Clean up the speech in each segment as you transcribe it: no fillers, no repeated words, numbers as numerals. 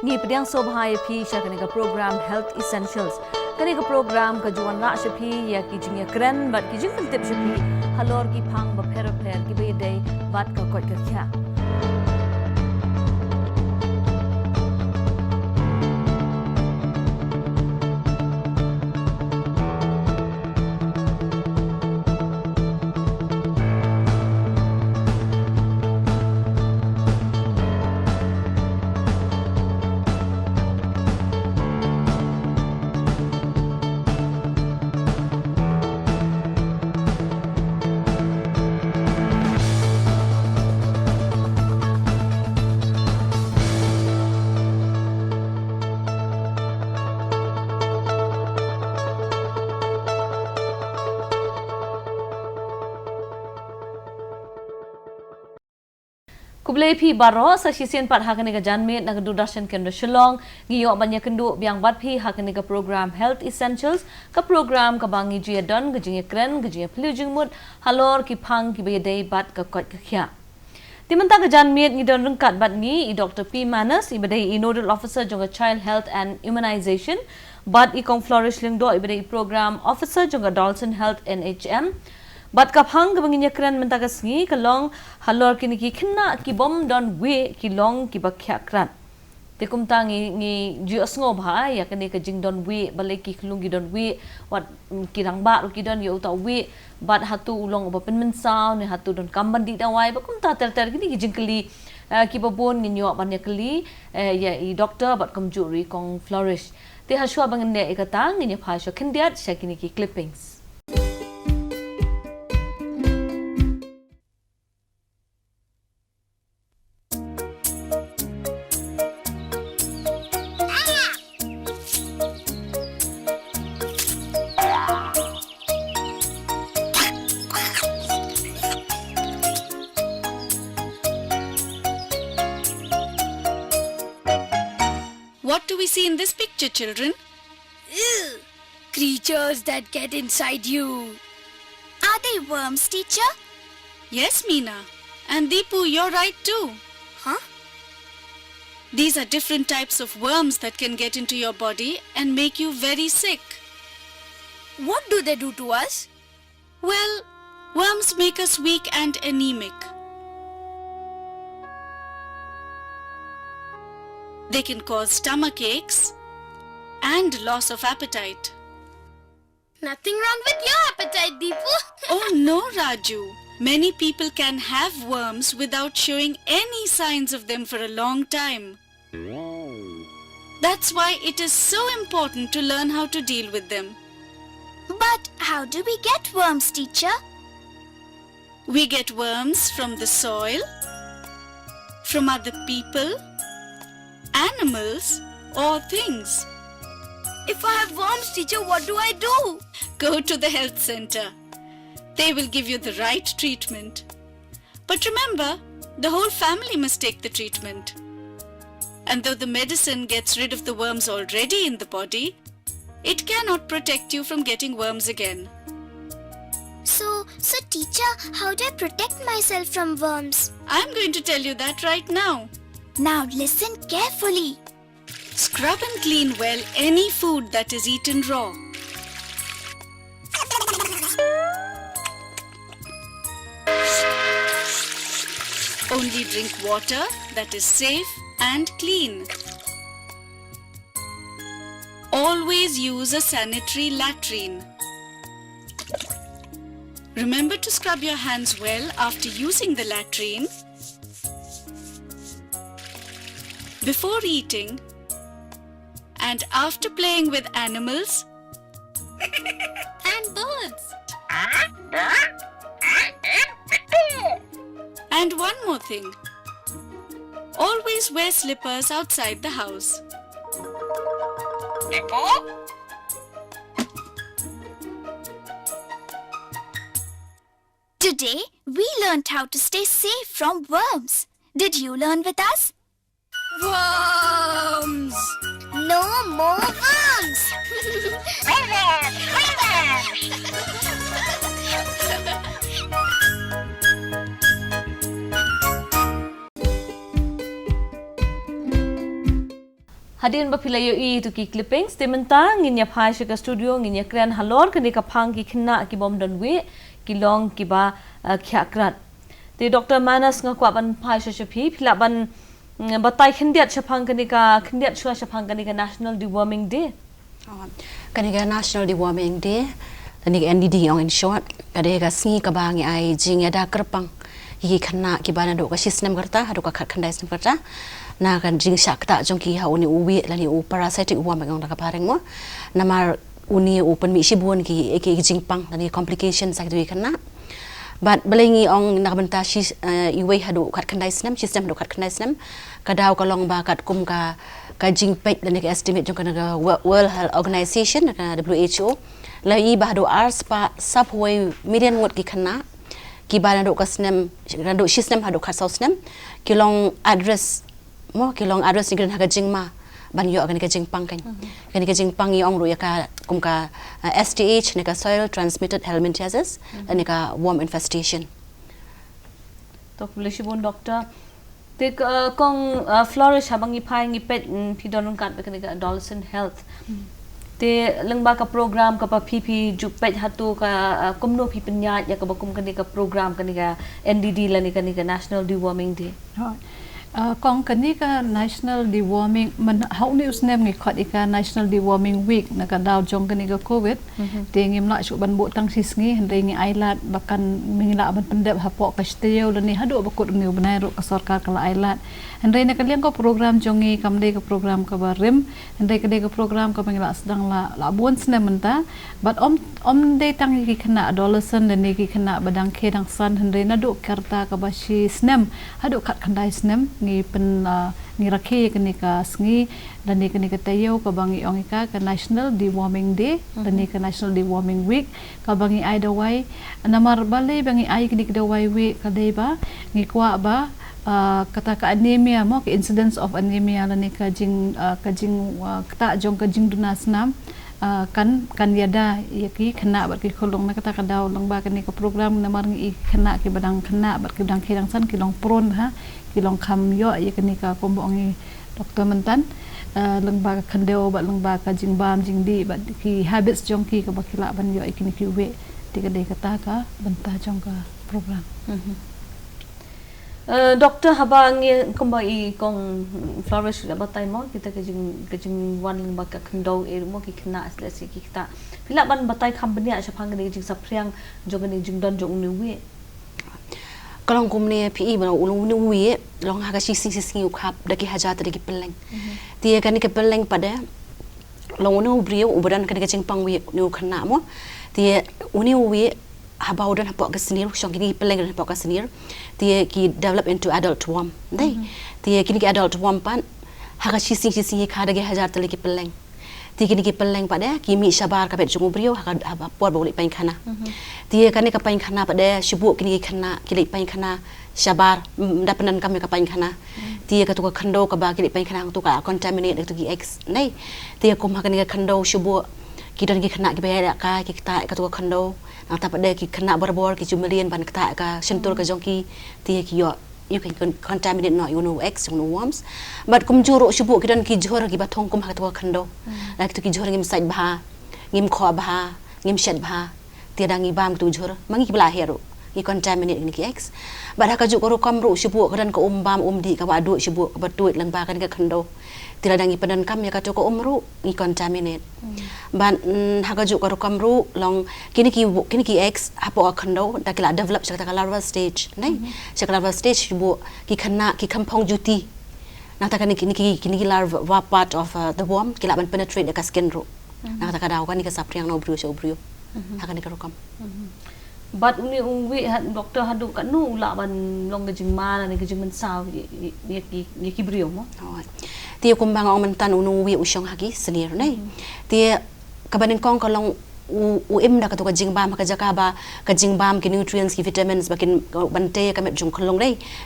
Ni pedang sobhaya phi shakane ka program Health Essentials. Kane ka program ka juan ra shaphi ya ki jingya kran bat ki jing tip shaphi halor ki phang ba pher ki be day bat ka kot ka kya. Kublai phi baro sa sisien pat hakane ka janmet na Doorshan Kendra Shillong giyo banya kendu biang bat phi hakane ka program Health Essentials ka program ka bangi jia don gajing kren gajing plujing mut halor ki phang ki be dei bat ka kot ka khya timanta ka janmet ni don rengkat bat ni Dr. P Manas ibadai nodal officer jonga Child Health and Immunization bat I kong flourish ling do ibadai program officer jonga Dolson Health NHM Bat kaphang kabanginya kran mentagas ngi kalong halor kini ki Khynnah ki bom don Wieh ki long ki bakhya kran. Tekum tangi ngi juas ngo bha ya kani ka jing don Wieh balai ki klung ki don Wieh wat ki rang ba ki don yo ta Wieh bat hatu ulong ba pen mensaw ne hatu don kamban di dawai ba kum ta ter kini ki jingkeli ki babon ngi nyo ban keli ya I doctor bat kom juri kong flourish. Te haswa bangende ikatang ngi pha sho khendiat sha kini ki clippings. What do we see in this picture, children? Ew! Creatures that get inside you. Are they worms, teacher? Yes, Meena. And Deepu, you're right too. Huh? These are different types of worms that can get into your body and make you very sick. What do they do to us? Well, worms make us weak and anemic. They can cause stomach aches and loss of appetite. Nothing wrong with your appetite, Deepu. Oh no, Raju. Many people can have worms without showing any signs of them for a long time. That's why it is so important to learn how to deal with them. But how do we get worms, teacher? We get worms from the soil, from other people, animals or things. If I have worms, teacher, what do I do? Go to the health center. They will give you the right treatment. But remember, the whole family must take the treatment. And though the medicine gets rid of the worms already in the body, it cannot protect you from getting worms again. So teacher, how do I protect myself from worms? I'm going to tell you that right now. Now listen carefully. Scrub and clean well any food that is eaten raw. Only drink water that is safe and clean. Always use a sanitary latrine. Remember to scrub your hands well after using the latrine. Before eating and after playing with animals And birds. and one more thing. Always wear slippers outside the house. Today, we learned how to stay safe from worms. Did you learn with us? Worms! No more worms! Hadirin bapila yo tu ki clippings tementa nginya phai ke studio nginya kran halor kini ka phang ki Khynnah ki bom don Wieh ki long ki ba Khiah Krat. Te Dr. Manas ngakwa ban phai phi phila ban batai khindiat shaphang kini ka khindiat chua shaphang kini ka National Deworming Day. Kaniga National Deworming Day kaniga NDD on in short kaniga sngi ka bangi ai jing ada kerpang ki Khynnah ki bana do ka shisnem karta hadu ka khandai snem karta na kan jing shakta jong ki ha uni uwi lani u parasitic worm ngong ka pareng mo namar uni open mi shibun ki jing pang lani complications ak dui Khynnah but belengi ong nakabenta shi iwe hadu kat khandai snem system hadu kat khandai snem kadaw ka long ba kat kum ka jing pek lani ka estimate jong ka World Health Organization ka WHO lai ba hadu ars pa subway million ngot ki Khynnah ki bana do ka snem do system hadu kat sau snem ki long address mo kilong address ni haga jingma ban yo kan ka jingpang kan ka jingpang i ong ru ya ka kum ka STH ne ka soil transmitted helminthiasis ne ka worm infestation To polishibun doctor te kong flourish habang ipai ngi pet pidon kat kan ka adolescent health te lengba ka program ka pa PP ju pet hatu ka kumno pi penya ya ka bakum kan ka program kan ka NDD la ni kan ka National Deworming Day. Kong kanika National Deworming man hau ni usnem ngi khot ika National Deworming Week na ka daw jong kanika COVID te ngim la chu ban bo tang sisngi hande ngi ailat bakan mingla ban pendep hapo ka steo lani hadu bakut ngi banai ro ka sarkar kala ailat hande na kalian ko program jongi kamde ka program ka barim hande ka program ka mingla sedang la buan snem menta but om de tang ki Khynnah adolescent dan ki Khynnah badang ke dang san hande na do karta ka bashi snem hadu kat khandai snem ngi pen ngi rakhe kini ka sngi dan ni kini ka tayo ka bangi ong ka National Deworming Day dan ni ka National Deworming Week ka bangi ai dawai namar balai bangi ai kini ka dawai week ka dai ba ngi kwa ba kata ka anemia mo ka incidence of anemia dan ni ka jing kata jong ka jing dunas nam kan yada yaki Khynnah bar ki kholong na kata ka daw lang ba kini ka program namar ngi Khynnah ki badang Khynnah bar ki badang khirang san ki long pron ha kilong kam yo ya kenika kombongi doktor mentan lengba kandeo ba lengba ka jingbam jingdi ba ki habits jongki ka bakila ban yo ikini ki we tiga de kata ka benta jong ka program Doktor habang kumbai kong flourish la batai mo kita ka jing wan lengba ka kando mo ki Khynnah asli ki kita pila ban batai company a shapang ni jing sapriang jong ni jing don jong ni we kalong kumne PE bana ulung ni Wieh long haga sing ukap daki hajat daki peleng dia kan ke peleng pada long unu brio ubadan kan ke jingpang Wieh ni Khynnah mo dia uni Wieh habau dan hapok ke senir syong kini peleng dan hapok ke senir dia ki develop into adult worm dai dia kini ke adult worm pan haga sing ka daki hajat daki peleng dia kini ke peleng pada kimi sabar ka bet jungu brio haga por boleh pain Khynnah dia kan ka pain Khynnah pada sibuk kini Khynnah kili pain Khynnah sabar dapanan kami ka pain Khynnah dia ka tu ka khando ka ba kili pain Khynnah tu ka contaminate tu ki x nei dia kum ha kini ka khando sibuk kita ki Khynnah ki bayar ka ki ta ka tu ka khando nang ta pada ki Khynnah bor ki jumelian ban ka ka sentul ka jongki dia ki yo you can contaminate not you know x you know worms but kum juro sibuk ki dan ki jor ki bathong kum ha tu ka khando la tu ki jor ngim side bha ngim kho bha ngim shed bha dia dangi bam tu jor mangi ki bla hero ki contaminate ni ki x but ha ka ju ko kam ru sibuk ka dan ka bam di ka ba du sibuk ka ba tu lang ba kan ka khando tila dangi padan kam ya ka to ko umru ni contaminate ban hagajuk ko kam ru long kini ki x hapo khando da kila develop sa ta larval stage nai sa larval stage bu ki Khynnah ki kampong juti na ta kini larva part of the worm kila ban penetrate ka skin ru na ta ka daw kan ni ka sapriang no brio so brio hakani ka kam but uni doktor hadu kan nu la ban long gajing mana ni gajing mensaw ye ki brio mo dia kumbang ong mentan unu Wieh usyong hagi senir nei dia kabanin kong kalong im da ka to ka jingbam ka jakaba ka jingbam ki nutrients ki vitamins bakin bante ka met jung kholong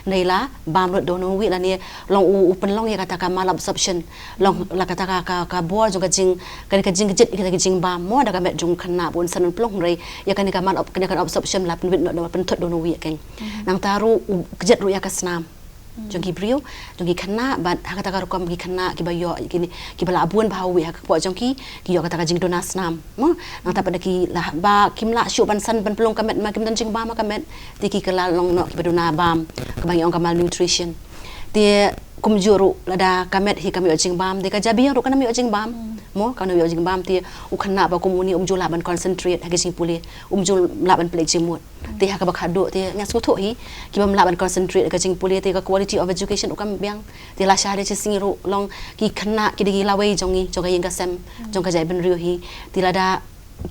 nei la bam ro do no Wieh la ni long u pen long ya kata ka mal absorption long la kata ka bor jung ka jing jet ka jingbam mo da ka met jung Khynnah bon sanun plong rei ya kan ka absorption la pen no pen thot do no Wieh kan nang taru jet ru ya ka snam jong ki brio jong ki Khynnah bat ha kata kam ki Khynnah ki bayo ki bala abun bahawi ha ko jong ki yo kata jing donas nam mo nang ta pada ki lah ba kim la syu ban san ban pelong kamet ma kim dan jing ba ma kamet ti ki kala long no ki beduna bam kabang ong kamal nutrition ti kum juru lada kamet hi kami jing bam de ka jabi ro kana mi jing bam mo kana mi jing bam ti u Khynnah ba komuni jula ban concentrate ha ki sing puli jul la ban play jimut ti ha ka ba khadu ti ngas ko tho hi ki bam la ban concentrate ka jing puli ti ka quality of education ukam biang ti la sha de sing ro long ki Khynnah ki de la wei jong ka yin ka sem jong ka jai ben rio hi ti la da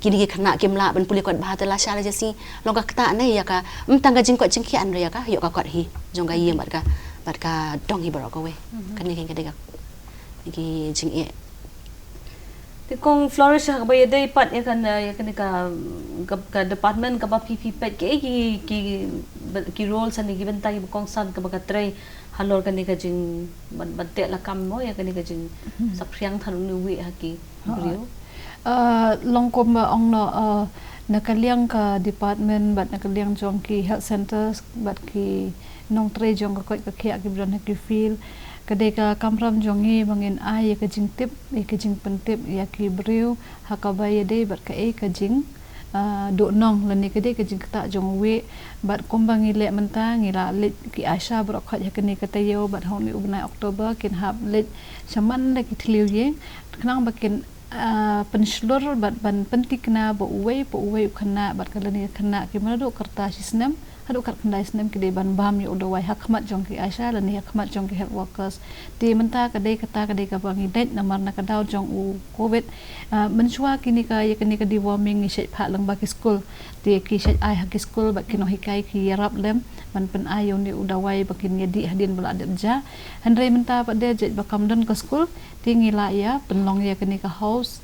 kini ki Khynnah kim la ban puli ko ba ta la sha de si long ka ta ne ya ka tang ka jing ko jing khian ria ka yo ka kot hi jong ka yin bat ka dong hi baro ko we kan ni ka de ka ki jing e ti kong flourish ha ba yadai pat ya kan ka department ka ba pp pet ki role sa ni given tai kong san ka ba ka trai halor kan ni ka jing ban te la kam mo ya kan ni ka jing sapriang than ni wi ha ki brio long kom ba ong no nakaliang ka department bat nakaliang jong ki health centers bat ki nong tre jong ka kot ka khia ki bron ki feel kadai ka kamram jongi bangin ai ka jing tip ka jing pentip ya ki brio hakabaya de bat ka ka jing do nong lani kadai ka jing ta jong we bat kombangi le menta ngila le ki Asha bro khat ya kani ka tayo bat honi ubna Oktober kin hab le chaman le ki thliu ye knang bakin penslur bat ban pentikna bo uwe Khynnah bat kalani Khynnah ki manado karta sisnem hadu kat kendai snem ki de ban bam yo do wai hakmat jong ki Asha lani hakmat jong ki health workers ti menta kadai kata kadai ka bangi det namar na kadau jong u covid menchua kini ka ya kini ka deworming ni shet phat lang ba ki school ti ki shet ai ha ki school ba kino hikai ki rap lem ban pen ayo ni udawai bakin yadi hadin bala adab ja handrai menta pa de jet ba kamdan ka school ti ngila ya penlong ya kini ka house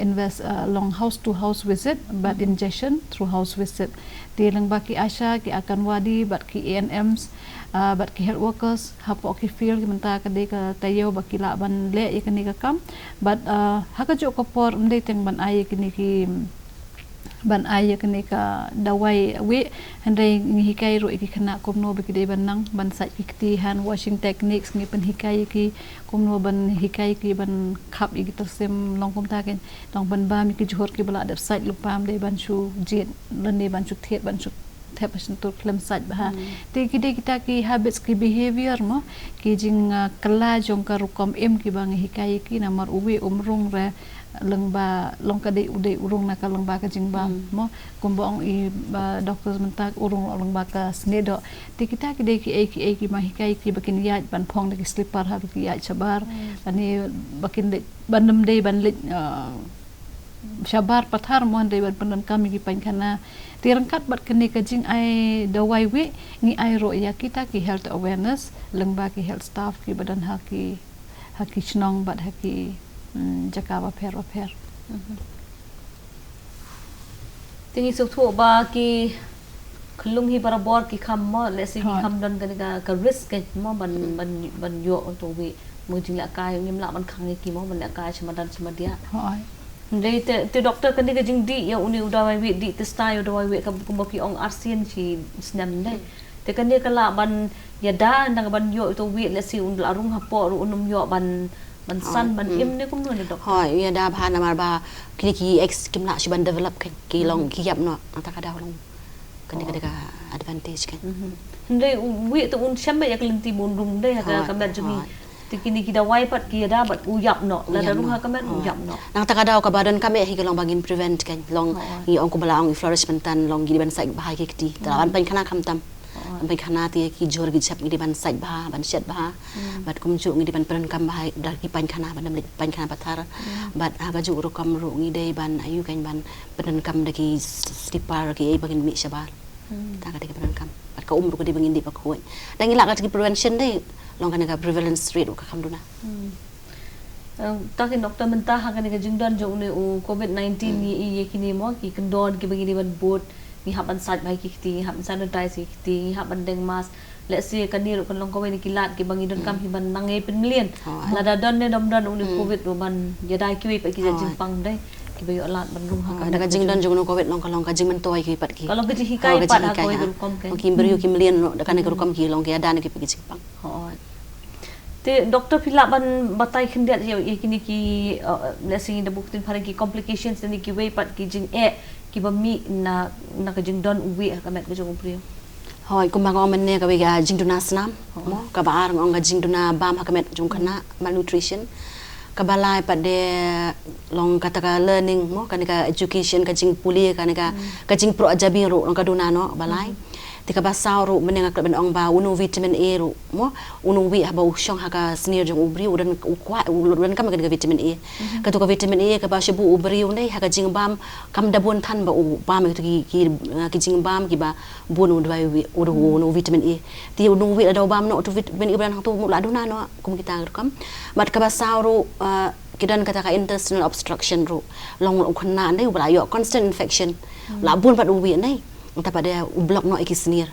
invest long house to house visit but injection through house visit ti lang baki Asha ki akan wadi bat ki ANMs bat ki health workers hapo ki feel ki menta ka de ka tayo baki la ban le ya kini ka kam but haka jo ko por mde teng ban ay kini ki ban ay kini ka dawai we handai ngi hikai ro ki Khynnah komno be ki de ban nang ban sai ki hand washing techniques ngi pen hikai ki komno ban hikai ki ban khap i ki sem long kom ta ken long ban ba mi ki jhor ki bala dap sai lupam de ban chu jet lani ban chu thet ban chu thep passion to klem saj ba te ki de kita ki habits ki behavior mo ki jing kala jong ka rukom em ki bang hikai ki namar uwe umrung re lengba long ka de ude urung na ka lengba ka jing ba mo kumbong i doktor mentak urung lengba ka snedo ti kita ki de ki ma hikai ki bakin yaj ban phong de ki slipper ha ki yaj chabar ani bakin de bandem de ban lit shabar pathar mon de ban panan kami ki pan Khynnah ti rangkat bat kene ka jing ai dawai we ngi ai ro ya kita ki health awareness lengba ki health staff ki badan ha ki chnong bat ha ki jaka wa pher tingi sok tho ba ki khulung hi barabor ki kham mo le si ki kham don ka risk ke mo ban yo to wi mu jing la kai ngim la ban khang ki mo ban la kai chamadan chamadia hoi Ndai te doktor kan dia jing di ya uni udawai wi di te style udawai wi ka kumboki ong arsian chi snam dai te kan dia kala ban ya da ndang ban yo to wi le si un la rung hapo ru unum yo ban san ban im ne kum no ni doktor hoi ya da bha namar ba ki ex kim la shi ban develop kan ki long ki yap no ta ka da long kan dia ka advantage kan Ndai wi to un shamme ya klenti bon rum dai ha ka ban jumi tikini kita wipat kia dapat uyap no la daru ha kamet uyap no nang takadaw ka badan kami hi long bangin prevent kan long i ong ko bala ong flourishment tan long gidi ban sai bahai ki ti talawan pan Khynnah kamtam ban Khynnah ti ki jor gi chap gidi ban sai bah ban shet bah bat kum chu gidi ban peran kam bahai dar ki pan Khynnah ban pan Khynnah pathar bat aga ju ro kam ro ngi dei ban ayu kan ban peran kam da ki slipper ki ai bangin mi shabar ta ka de peran kam bat ka umru ko di bangin di pak huai dan ila ka ki prevention dei long kan ka prevalence rate ka kamduna takin doktor mentah kan ka jingdan jo ne u covid-19 ni kini mo ki kendon ki bagi ban bot ni haban sat bai ki ti haban sanitize ki ti haban deng mas let's say kan ni kan long ko ni kilat ki bangi don kam hi ban nangai pen million la da don ne dom don u covid do ban ya dai ki pa ki jing pang dai kibayo alat bandung haka Ada kajing dan jong COVID long kalong kajing mentoi ki pat ki. kalau gaji hikai pat haka berukom kan Ki beriu ki melian no da kan rukam ki long ki ada ni ki pergi Jepang. te doktor pila ban batai khendiat ya kini ki lesing da buktin phare ki complications ni ki wei pat ki jing ki bami na kajing don uwi haka met kajong uprio Hoi kumbang ong menne ka wega jing duna snam mo ka baar ong ga jing duna bam hakamet jong kana malnutrition ka balai pade long kata ka learning mo kan ka education ka jing puli kan ka jing pro ajabi ro long ka duna no balai tika basau ro menne ka ben ong ba unu vitamin A ro mo unu wi ha ba ushong ha ka sneer jong ubri udan ukwa udan kam ka vitamin A ka to ka vitamin A ka ba shebu ubri unai ha ka jing bam kam da bon than ba u bam ki jing bam ki ba bon u dwai wi unu vitamin A ti unu wi da bam no to vitamin A ban hang tu mu la duna no kum kita kam mat ka basau ro kidan kata ka intestinal obstruction ro long khna nei ba yo constant infection la bon pat u wi nei ta pada blok no ikisnir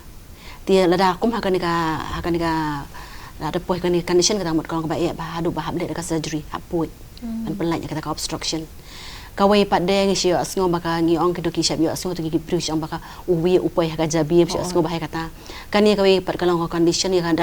dia lada kum hakanika ada poh kan condition kata mot kalau ba ba hadu ba hamle ka surgery hapui kan pelai kata ka obstruction kawai pada ngi sio asngo baka ngi ong kedoki syab yo asngo tuki prius ong baka uwi upoi ka jabi sio asngo bahai kata kan ni kawai pat kalau condition ya kan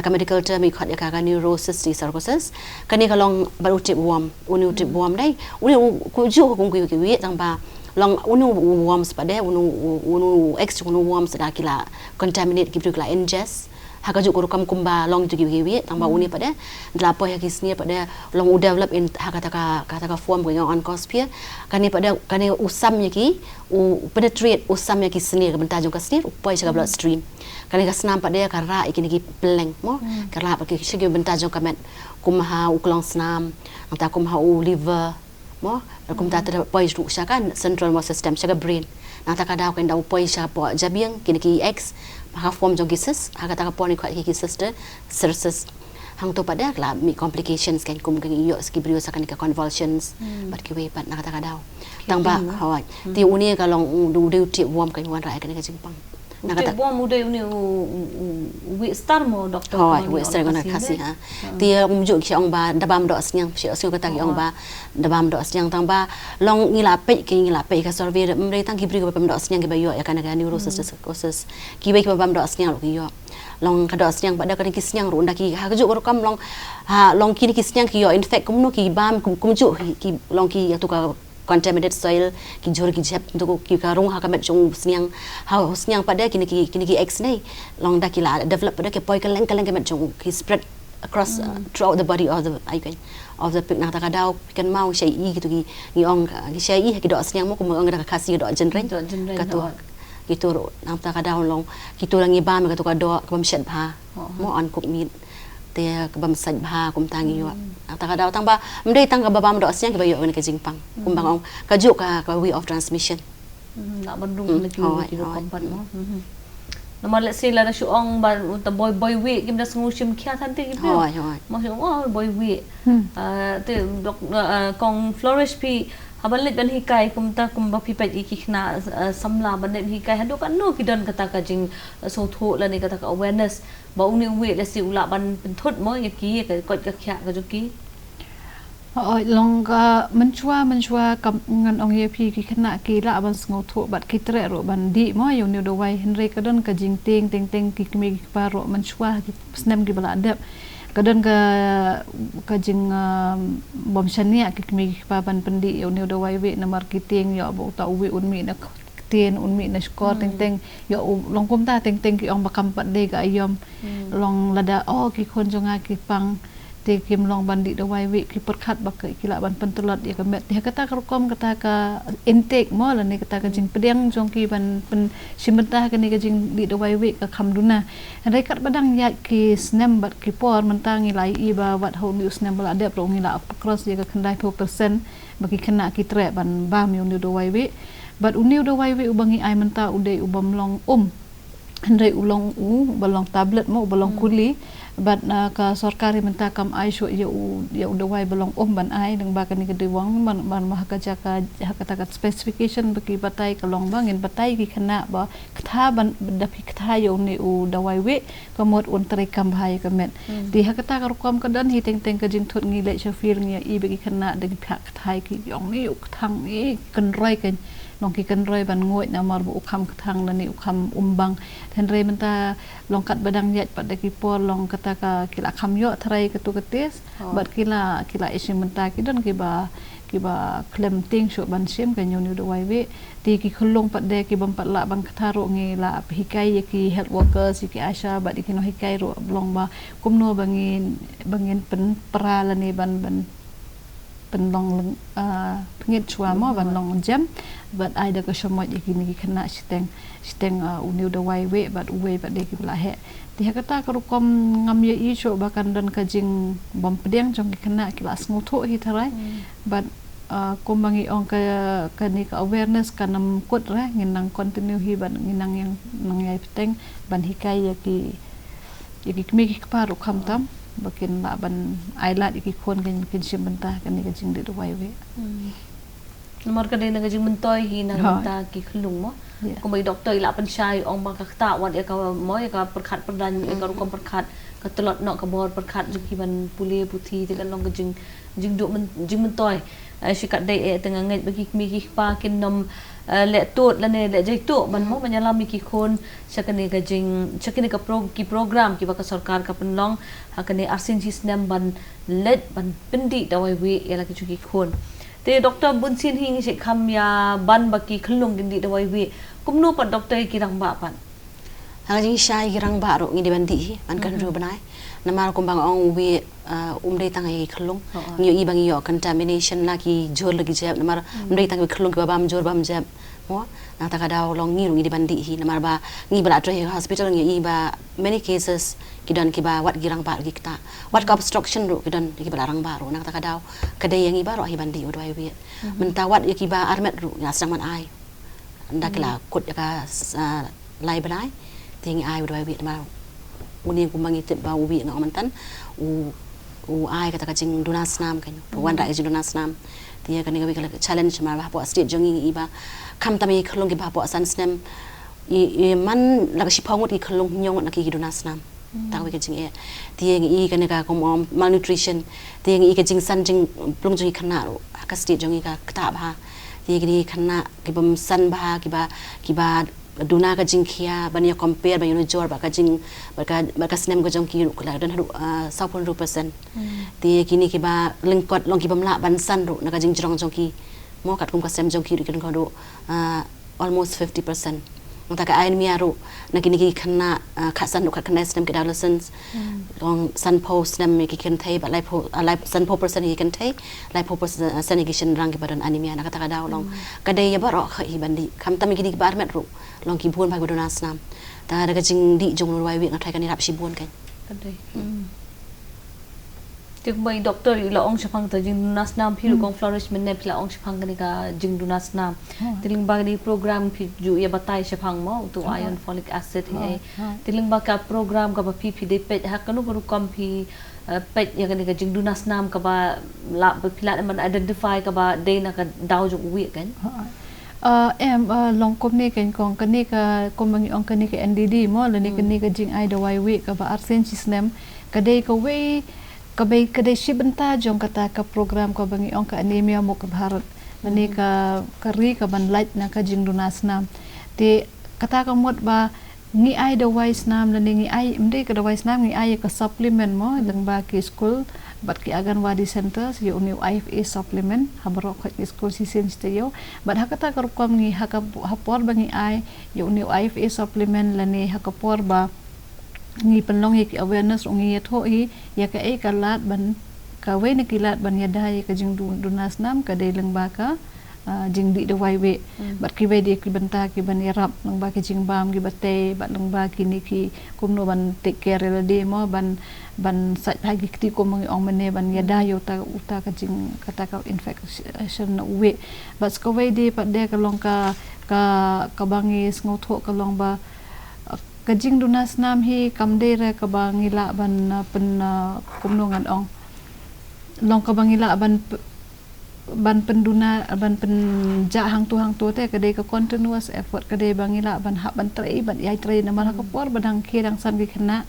ka medical term i khat ya ka neurosis disarcosis kan ni kalau baru tip warm tip warm dai uni ku ju ku ki wi tang ba long unu worms pada unu extra unu worms da kila contaminate ki kila ingest haka ju kurukam kumba long tu ki tamba uni pada dlapo ya kisni pada long develop in haka kata form going on cospia kani pada kani usam ya ki penetrate usam ya kisni ke bentajung kasni upoi jaga blood stream kani ka senam pada ka ra ikini ki peleng mo ka ra pa ki shigi bentajung kamet kumha uklong senam anta kumha liver mo kum ta ter poi ru sha kan central nervous system sha brain na ta ka da ko nda poi sha po jabiang kini ki x ha form jong kisis ha ka ta ka poni khat ki sister cirrhosis hang to pada la mi complications kan kum kan yo ski brio sa kan ka convulsions bat ki we pat na ka ta ka da tang ba hoi ti uni ka long du ti warm kan wan ra kan ka jingpang na kata bom muda uni we star mo doktor we star gonna kasi ha ti mjuk ki ong ba dabam do asnyang si asyo kata ki ong ba dabam do asnyang tang ba long ngila pe ka survey mre tang ki bri ko pam do asnyang ki ba yo ya kana ga neurosis discosis ki be ki pam do asnyang lo ki yo long ka do asnyang pada kan ki snyang ro ndaki ha juk ro kam long ha long ki snyang ki yo infect kum no ki bam kum juk ki long ki ya tu ka contaminated soil ki jor ki jap tu ki karung ha kamet jong snyang ha snyang pada kini ki x nei long da ki la develop pada ke poi kaleng kamet jong ki spread across throughout the body of the icon of the pig na ta kadau kan mau shai i gitu ki ong ki shai i ki do snyang mo kum ong da kasi do jenren ka tu gitu na ta kadau long ki tu langi ba me ka tu ka do ka bam shet ba mo on cook meat te ka bam saj ba kum tangi yo ta ka daw tang ba mdei tang ka babam do asyang ka bayo ne ka jingpang kum bang ka ju ka way of transmission na bandung lagi ki kompat mo nama let's say la na syong ba ta boy we kim da sungu sim khia than te ki hoi mo syong boy we te dok kong flourish pi habalit ban hikai kum ba pi pa ikina samla ban ne hikai hado kan no ki don kata ka jing so tho la ni kata ka awareness ba uni we la si ula ban thot mo ya ki ka kot ka khya ka juki long ka menchua kam ngan ong ye pi ki khna ki la ban sngo tho bat ki tre ro ban di mo yo ni do wai henry ka don ka jing ting ki mi pa ro menchua ki snem ki bala adap kadon ka jing bom shania ki mi pa ban pendi yo ni do wai we na marketing yo bo ta we un mi na tien un mi na score teng yo long kum ta teng ki ong bakam pat de ga ayom long lada ki kon jonga ki pang te kim long bandi do wai we ki perkhat bak ki la ban pentulat ya kamet dia kata kom kata ka intake mo la ni kata ka jing pedang jong ki ban pen simentah ka ni ka jing di do wai we ka khamduna andai kat badang ya ki snem bat ki por mentang ilai i ba wat ho ni snem bala de pro ngila cross dia ka khandai 4% bagi kena ki tre ban bam yo ni do wai we bat uniu do wai we ubangi ai menta udai ubam long andai ulong balong tablet mo balong kuli but ka sarkari menta kam ai sho ya dawai belong ban ai deng ba kan ni kedewang ban mah ka jaka takat specification bagi batai kalong bangin batai ki khana ba kha ban dapi kha yo ni dawai we kamot un trai kam bhai kamet di hakata ka rukom ka dan hi teng teng ka jing thut ngi le shafir ngi i bagi khana deng phak thai ki yong ni thang ni kan roi kan long ki kan roi ban ngoi na mar bu kham thang la ni kham bang then re menta long kat badang yat pad ki por long kata ka kila kham yo thrai ka tu ketis bat kila isim menta ki don ki ba klem ting sho ban sim ka nyu do wai we ti ki khulung pad de ki bam pat la bang tharo ngi la hikai ki health workers ki asha bat ki no hikai ro long ba kumno bangin pen pra la ni ban penlong pengit chua mo ban long jam but ai da ka shomot yakini ki khana siteng uniu da wai we but we but de ki bla he ti hakata ka rukom ngam ye i sho bakan dan ka jing bom pedeng jong ki khana ki las ngutho hi tharai but kumbangi ong ka ni ka awareness ka nam kot ra nginang continue hi ban nginang yang nang yai peteng ban hikai yaki kmi ki paru kham tam bakin la ban ailat iki khon kan kin sim bentah kan ni kan jing de wai we nomor ka de na jing mentoy hi na ta ki khulung mo ko mai doktor ila pan shai ong ba ka ta wan ya ka mo ya ka perkhat perdan ya ka rukom perkhat ka telot nok ka bor perkhat ju ki ban pule puthi te kan long ka jing do jing mentoy shikat de tengah ngai bagi mi ki pa kin nom le tot la ne le jai to ban mo banyala mi ki khon sakane ka jing sakane ka program ki ba ka sarkar ka penlong hakane arsin sistem ban let ban pendi dawai we ya la ki chu ki khon te doktor bunsin hing se kham ya ban ba ki khlung din di dawai we kumno pa doktor ki rang ba pan ha jing shai ki rang ba ro ngi de ban di ban kan ro banai namar kumbang ong we umdei tang ai khlung ngi i bang yo contamination la ki jor lagi jab namar umdei tang khlung ki bam jor bam jab mo na ta ka daw long ngi ngi di bandi hi namar ba ngi bra tra hospital ngi i ba many cases ki dan ki ba wat girang ba ki ta wat ka obstruction ro ki dan ki ba rang ba ro na ta ka daw ka dei ngi ba ro hi bandi o doi we menta wat ki ba armet ro ya sang man ai nda kila kut ka lai banai ting ai o doi we ma uni kumbangi tip ba ubi nga omantan ai kata kacing dunas nam kan wan ra jing dunas nam dia kan ngi kala challenge ma ba po state jongi iba kam tami khlong ki ba po san snem i man la shi phongot ki khlong nyong na ki dunas nam ta we kacing e dia ngi kan ka kom malnutrition dia ngi kacing san jing plong jongi khana ro ka state jongi ka kta ba dia ngi khana ki bam san ba ki ba duna ka jing Khiah bania compare ba jor ba ka jing ba ka snem ko jong ki ru kala dan haru 100% ti kini ki ba lengkot long ki bamla ban san ru na ka jing jong ki mo kat kum ka sem jong ki ru kin ko ru almost 50% ta ka ain mi aru na kini ki khana khasan ru khat snem ki adolescents long san post snem ki kan thai ba lai san po percent ki kan thai lai po percent sanigation rang ki badan anemia na ka daw long ka dei ya ba ro kha hi bandi kham tam ki di bar met ru long ki buon ba ko donas nam ta da ka jing di jong ro wai wi ngathai kan ni rap shi buon kan kadai tik mai doktor ila ong chapang ta jing dunas nam phiru kong flourishment ne phila ong chapang ni ka jing dunas nam tiling ba ni program phi ju ya batai chapang mo tu iron folic acid he tiling ba ka program ka ba phi de pet ha kanu ru kam phi pet ya kan ni ka jing dunas nam ka ba la phila man identify ka ba de na ka daw ju wi kan em long kom ni kan kong kan ni ka kombangi ong kan ni ka NDD mo la ni kan ni ka jing ai do wai we ka ba arsen system ka de ka we ka de shibenta jong kata ka program ka bangi ong ka anemia mo ka bharat ni ka ri ka ban light na ka jing dunas nam ti kata ka mot ba ngi ai da wise nam la ngi ai mde ka da wise nam ngi ai ka supplement mo lang ba ki school bat ki agan wadi centers yo new IFA supplement habro ka school si sen yo bat hakata ka rukom ngi hapor bangi ai yo new IFA supplement la ni hakapor ba ngi penlong ki awareness ngi tho hi ya ka e kalat ban ka we ni kilat ban ya dai ka jing dunas nam ka de lang ba ka jing di de wai we bat ki we de ki benta ki ban yarap lang ba ki jing bam ki bate bat lang ba ki ni ki kumno ban take care la de mo ban sat ha ki ti ko mangi ong mane ban ya dai yo ta uta ka jing kata ka infection we bat ko we de pat de ka long ka bangi ngotho ka long ba kajing dunas nam hi kamde re ka bangila ban pen kumnongan ong long ka bangila ban penduna ban penja hang tu te kadai ka continuous effort kadai bangila ban hak ban trai ban yai trai na mala ka por badang ke dang san gi khna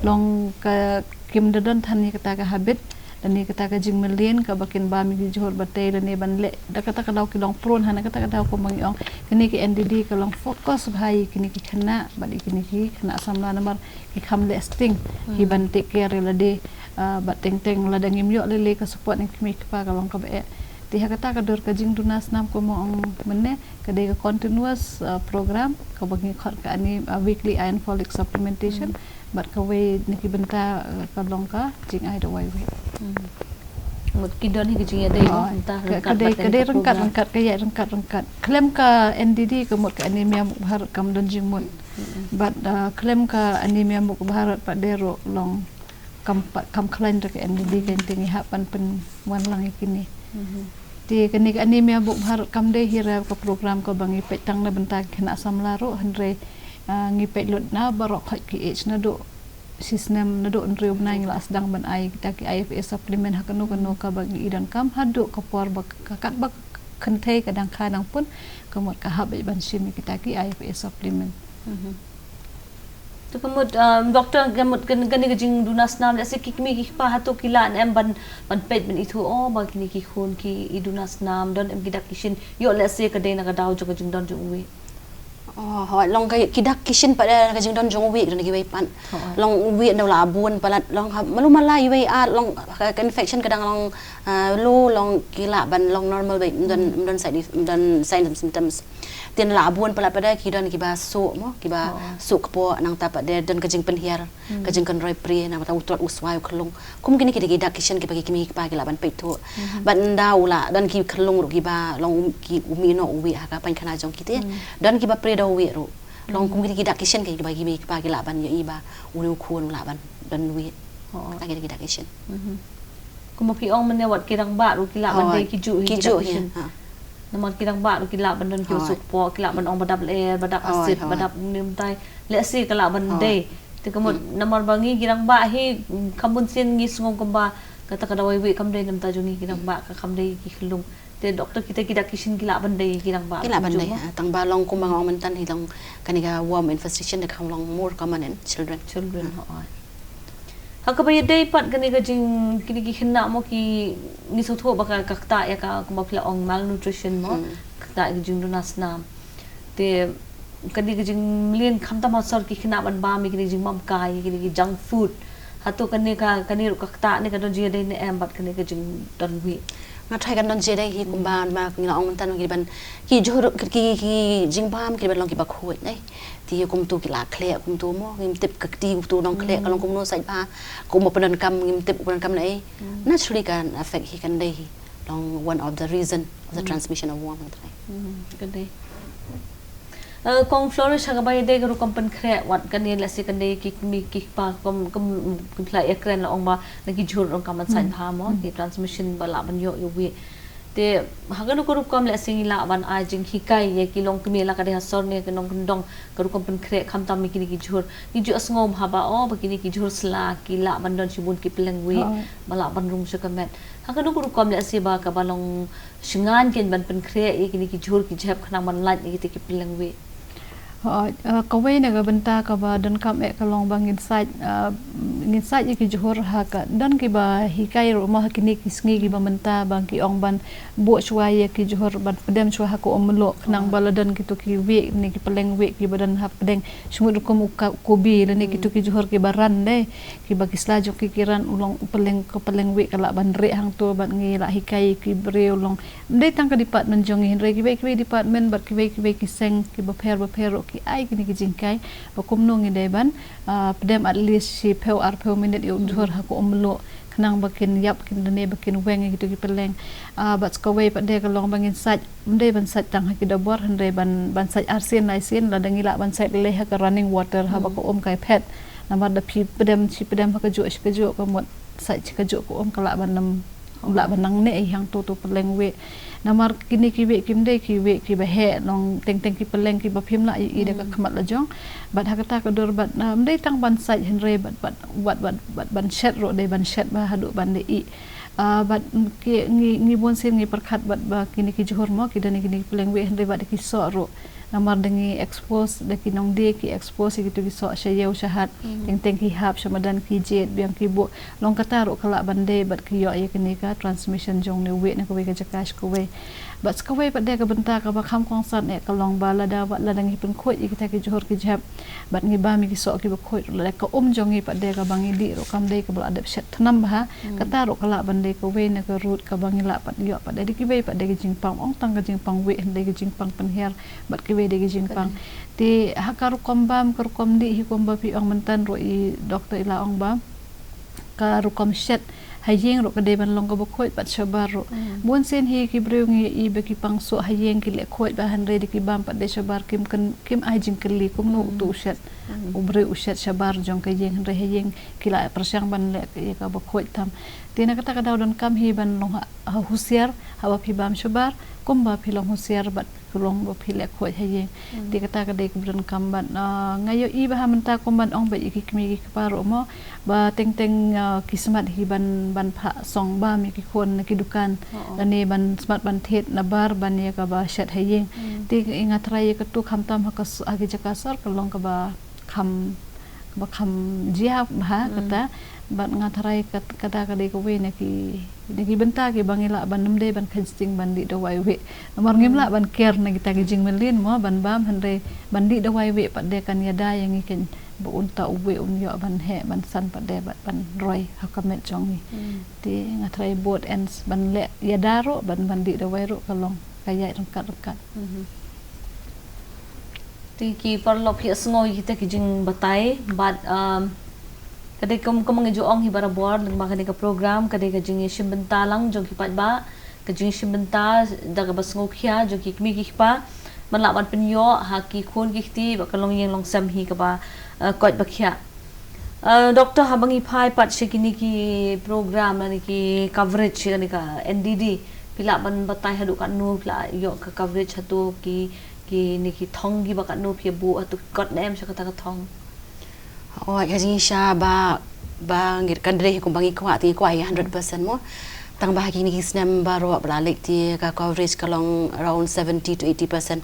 long ka kim dadon than ni kata ka habit dan ni kata ka jing melien ka bakin ba mi johor batai dan ni ban le da kata ka law ki long pron hana kata ka ko mangi ong kini ki NDD ka long fokus bhai kini ki khna badi kini ki khna samla namar ki kham le sting hi ban take care la de bat teng la dangim yo le ka support ni kimi ka ka long ka be dia kata ka dor ka jing dunas nam ko mo ang menne ka de ka continuous program ka bagi khot ka ani weekly iron folic supplementation bat ka we ni ki benta ka long ka jing ai do wai we một cái đơn thì cái chuyện đây ta cái đây rengkat cái ya rengkat klaim ka NDD ka mot ka anemia muk bharat kam don jing mot but klaim ka anemia muk bharat pa dero long kam klaim ka NDD kan tingi hapan pen wan lang ikini ti kani ka anemia muk bharat kam de hira ka program ka bangi petang na benta kena samlaro hanre ngipet lot na barok khot ki h na do sistem na do nriu na ngla sedang ban ai kita ki IFA supplement hakano ka bagi idan kam hadu ka por ka kat bak khantei kadang kadang pun kamot ka hab ban sim kita ki IFA supplement to kamot doctor kamot kan ka jing dunas nam la se kikmi ki pa hato kilan em ban pet ban ithu o ba kini ki khun ki idunas nam don em kidak kishin yo la se ka de na ka daw jo ka jing don jo uwi hoi long kai kidak kishin pada ka jing don jong week don gi wei pan long week no la bun palat long malu malai wei a long ka infection kadang long low long kila ban long normal wei don sign symptoms tin la bun palat pada ki don ki ba so mo ki ba so ko nang ta pada don ka jing penhiar ka jing kan roi pri nang ta utot uswai khlung kum kini ki kidak kishin ki bagi kimi pa ki la ban peitu ban daw la don ki khlung ru ki ba long ki umi no wi ha ka pan khana jong ki te don ki ba pri wi ru long kum ki dak kishin ki bagi mi pa ki la ban ye iba unu khun la ban dan wi ta ki dak kishin kum ki ong man ne wat ki rang ba ru ki la ban de ki ju kishin naman ki rang ba ru ki la ban don ki suk po ki la ban ong badap le badap asid badap nim tai le si ka la ban de te kamot naman bangi ki rang ba hi kamun sin ngi sungong kamba kata kada wi kam de nam ta jungi ki rang ba ka kam de ki khulung te doktor kita kidak kishin kila bandai kirang ba kila bandai tang ba long kum bang mentan hilang kaniga worm infestation de kham long more common in children hoi hakabay day pat kaniga jing kini ki Khynnah mo ki ni sotho baka kakta ya ka kumapla ong malnutrition mo kakta jing dunas nam te kaniga jing mlin khamta ma sor ki Khynnah ban ba mi kini jing mam kai kini junk food hato kaniga kaniru kakta ni ka don jia day ne em bat kaniga jing don wi nga try kan don jeda hi kumban ma ngila ong tan ngi ban ki jor ki jingbam ki ban long ki ba khoi nei ti kum tu ki la khle kum tu mo ngim tip ka ti tu dong khle kalong kum no sai ba kum padan kam ngim tip padan kam nei naturally kan affect hi kan dei hi long one of the reason of the transmission of worm trai kan dei kong flourish hakabay day karu kampan Krat wat kanil la si kanday ki pa kom play ekran la ong ba nagijur ong kaman sign ha mo ki transmission bala ban yo wi te hagano karu kam la sing la ban a jing hikai ye ki long kmela ka de hasor ne kanong kondong karu kampan Krat kham tam mi ki jur ki ju asngom ha ba o ba ki jur sla ki la ban don sibun ki pleng wi bala ban rung sa kamet hagano karu kam la si ba ka balong shingan ken ban pan Krat ye ki jur ki jap khana man lat ni ki pleng wi kawai naga benta ka ba dan kam ek kalong bang inside ki johor ha ka dan ki ba hikai rumah kini kisngi ki ba menta bang ki ong ban bo chwa ye ki johor ban pedem chwa ha ko omlo nang baladan ki to ki we ni ki peleng we ki badan ha pedeng smut ko muka kobi ni ki to ki johor ki baran de ki ba kislaju ki kiran ulong peleng we kala ban re hang to ban ngi la hikai ki bre ulong de tang ka department jong hin re ki we department bat ki we ki seng ki ba pher ki ai kini ki jingkai bakum nong ide ban pedem at least si peu minute yo johor ha ko omlo kanang bakin yap kin dane bakin weng gitu ki peleng bat ko we pade ka long bangin saj mde ban saj tang ha ki dabor hande ban saj arsen laisin la dangila ban saj le ha ka running water ha ba ko om kai pet namar da pi pedem ha ka jo ka mot saj ka jo ko om kala ban nam Belak benang ne yang tu peleng we. Namar kini kiwe kimde kiwe kibahe long teng ki peleng ki bapim la i de ka khamat la jong. Bat hakata ka dor bat mdei tang ban sai henre bat ban shet ro de ban shet ba hadu ban de i. Bat ki ngi bon sin ngi perkhat bat ba kini ki johor mo ki dani kini peleng we henre bat ki so ro. Namar dengi expose de ki nong de ki expose ki tu ki so syayau syahat teng ki hab syamadan ki jet biang ki bo long kata ro kala bande bat ki yo ye kini ka transmission jong ne we na ko we ka jakash ko we bat ska we pat de ka benta ka ba kham kong san e ka long ba la da wat la dengi pen khoi ki ta ki johor ki jab bat ngi ba mi ki so ki ba khoi la ka jong ngi pat de ka bangi di ro kam de ka bla adap set thnam ba kata ro kala bande ko we na ka root ka bangi la pat yo pat de ki we pat de ki jing pang ong tang ka jing pang we de ki jing pang pen her bat ki we de ki jing pang ti hakaru kombam karukom di hikomba pi ong mentan ro i doktor ila ong ba ka rukom shet hayeng ro kade ban long ka bokhoi pat shabar ro bon sen hi ki breu ngi i be ki pang so hayeng ki le khoi ba han re di ki bam pat de shabar kim ai jing kli kum no tu shet ubre ushet shabar jong ka yeng re hayeng ki la prasyang ban le ka bokhoi tam tina kata ka daw don kam hi ban long husiar hawa pi bam shabar kumba pi long husiar bat kulong ba phile khoi hayeng ti kata ka de kubran kamban ngayo i ba menta komban ong ba iki kimi ki paro mo ba teng kismat hi ban pha song ba mi ki khon ki dukan dane ban smart ban thet na bar ban ye ka ba shat hayeng ti ingat rai ka tu kham tam ha ka agi jakasar kalong ka ba kham jia ba kata bat ngatharai kata ka de ko we na ki benta ki bangila ban namde ban khajting ban di do wai we nomor ngimla ban care na kita ki jing melin mo ban bam hanre ban di do wai we pat de kan yada yang iken bu unta uwe yo ban he ban san pat de ban roi hakamet jong ni ti ngatharai both ends ban le yada ro ban di do wai ro kalong kaya rengkat ti ki parlo phi asngoi kita ki jing batai bat kadai kam mangi jo ong hi bara bor ng mga ka program kadai ka jing shimbenta lang jo ki pat ba ka jing shimbenta daga basngo khia jo ki mi ki pa man la ban penyo ha ki khon ki ti ba kalong yeng long sam hi ka ba kot ba khia doctor habangi phai pat shikini ki program ni ki coverage ni ka NDD pila ban batai hadu kan nu pila yo ka coverage hatu ki ni ki thong gi ba kan nu phi bu hatu kot nem sa kata ka thong Oh, kasi siya ba ngir kadre ko bangi ko ati ko ay 100% mo. Tang bahagi ni kisnem baro balik ti ka coverage kalong around 70 to 80%.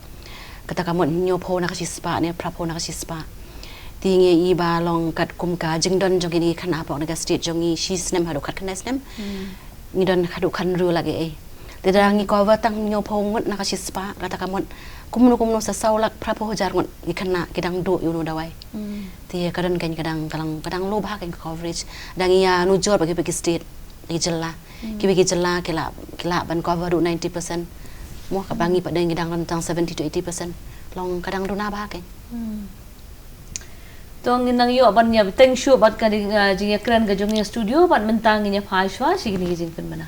Kata kamot nyo po na kasi spa ni prapo na kasi spa. Ti ngi iba long kat kum ka jingdon jong ni kan apa na state jong ni shisnem hadu kat kan snem. Ni don hadu kan ru lagi eh. Ti dangi cover tang nyo po ngot na kasi spa kata kamot kumno sa saulak prapo jar ngot ni kana kidang do yuno dawai. Ti kadang lo bah kan coverage dang ia nujor bagi state ijella ki jella kila ban cover 90% mo ka bangi pa dang gidang tentang 70 to 80% long kadang runa bah kan tong nang yo ban ya teng shu bat ka jing ekran ga jong studio ban mentang nya phashwa signi jing pen mana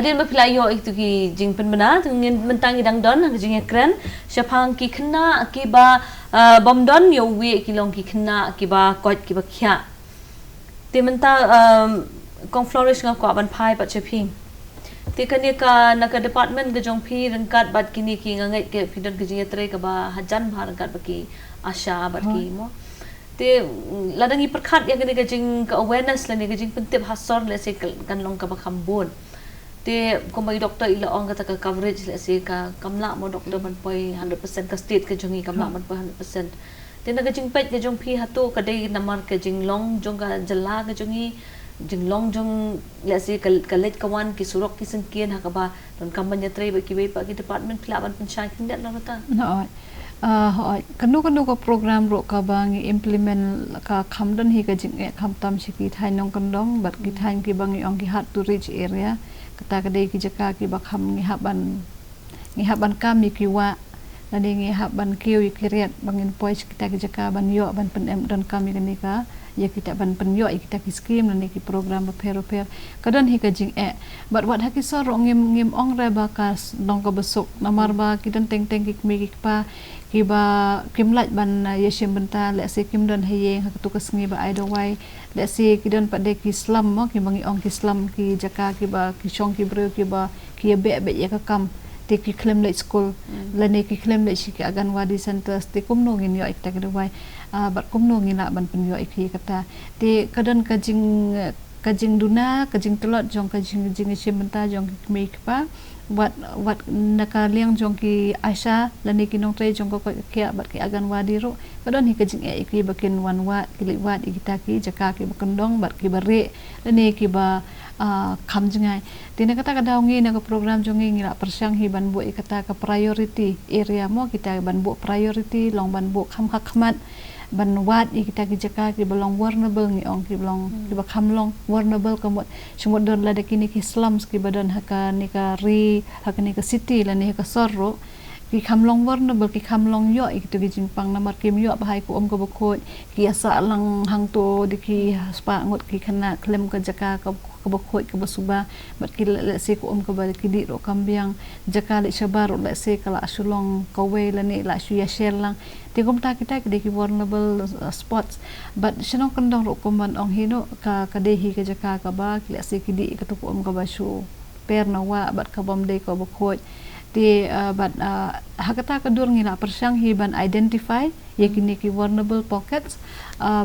hadin mapilayo itu ki jing penbena tungin mentangi dang don jing kren syapang ki Khynnah ki ba bom don yo Wieh ki long ki Khynnah ki ba kot ki ba Khiah ti menta kong flourish nga ko ban phai pat cheping ti kani ka naka department ke jong phi rangkat bat kini ki ngai ke pidon ke jing tre ka ba hajan bhar rangkat ba ki asha bat ki mo te ladangi perkhat yang kini kajing ke awareness la ni kajing pentip hasor le se kan long ka bakambon te ko mai doktor ila ong kata ka coverage le se ka kamla mo doktor man poi 100% ka state ka jongi kamla man poi 100% te na kajing pet ka jong phi hato ka dei namar ka jing long jong ka jala ka jongi jing long jong le se ka let kawan ki surok ki sengkien ha ka ba don kampanye tre ba ki be pa ki department pelaban pensyai kin dat la ta no kanu ko program ro ka bang implement ka khamdan hi ka jing kham tam shiki thai nong kandong bat ki thain ki bang ong ki hard to reach area kata ka dei ki jaka ki ba kham ngi haban kam mi ki wa nani ngi haban kiu ki riat bangin pois kita ki jaka ban yo ban pen em don kam ni ka ya kita ban pen yo kita ki scheme nani ki program ba per kadon hi ka jing but what haki so ro ngim ong re ba ka dong ka besuk namar ba ki dan teng ki mi ki pa kiba kimlat ban yeshim benta le se kim don hayeng ha tu kasngi ba ai do wai le se ki don pade ki islam mo ki bangi ong ki islam ki jaka ki ba ki chong ki bro ki ba ki be ya ka kam te ki claim le school le ne ki claim le shi ki agan wadi centers te kum no ngin yo ikta ki do wai bat kum no ngin la ban pen yo ikhi kata te kadon kajing duna kajing telot jong kajing yeshim benta jong ki me ki pa wat naka liang jong ki Aisha lani ki nong tre jong ko Khiah bat ki agan wadi ro kadon hi kajing ki bakin wan wat ki wat ikita ki jaka ki bakendong bat ki bare lani ki ba kham jingai tine kata ka dawngi na ka program jongi ngila persyang hi ban bu ikata ka priority area mo kita ban bu priority long ban bu kham khakmat ban wat kita ki jaka ki belong warnable ngi ong ki belong ki ba kham long warnable kamot semut don la de kini ki slums ki badan haka ni ka ri haka ni ka city la ni ka sorro ki kham long warnable ki kham long yo itu ki jimpang namar kim yo bahai ku om ko bokot ki asa lang hang to de ki spa ngot ki khana klem ka jaka ka bokot ka basuba bat ki le se ku om ka ba ki di ro kambiang jaka le shabar le se kala asulong ka we la ni la shu ya share lang tigom ta kita ki vulnerable spots but sino kandong ro komban ong hino ka kadehi ka jaka ka ba ki se ki di ka to om ka ba shu per na wa bat ka bom de ka bokot ti but hakata ka dur ngila persyang hi ban identify yakini ki vulnerable pockets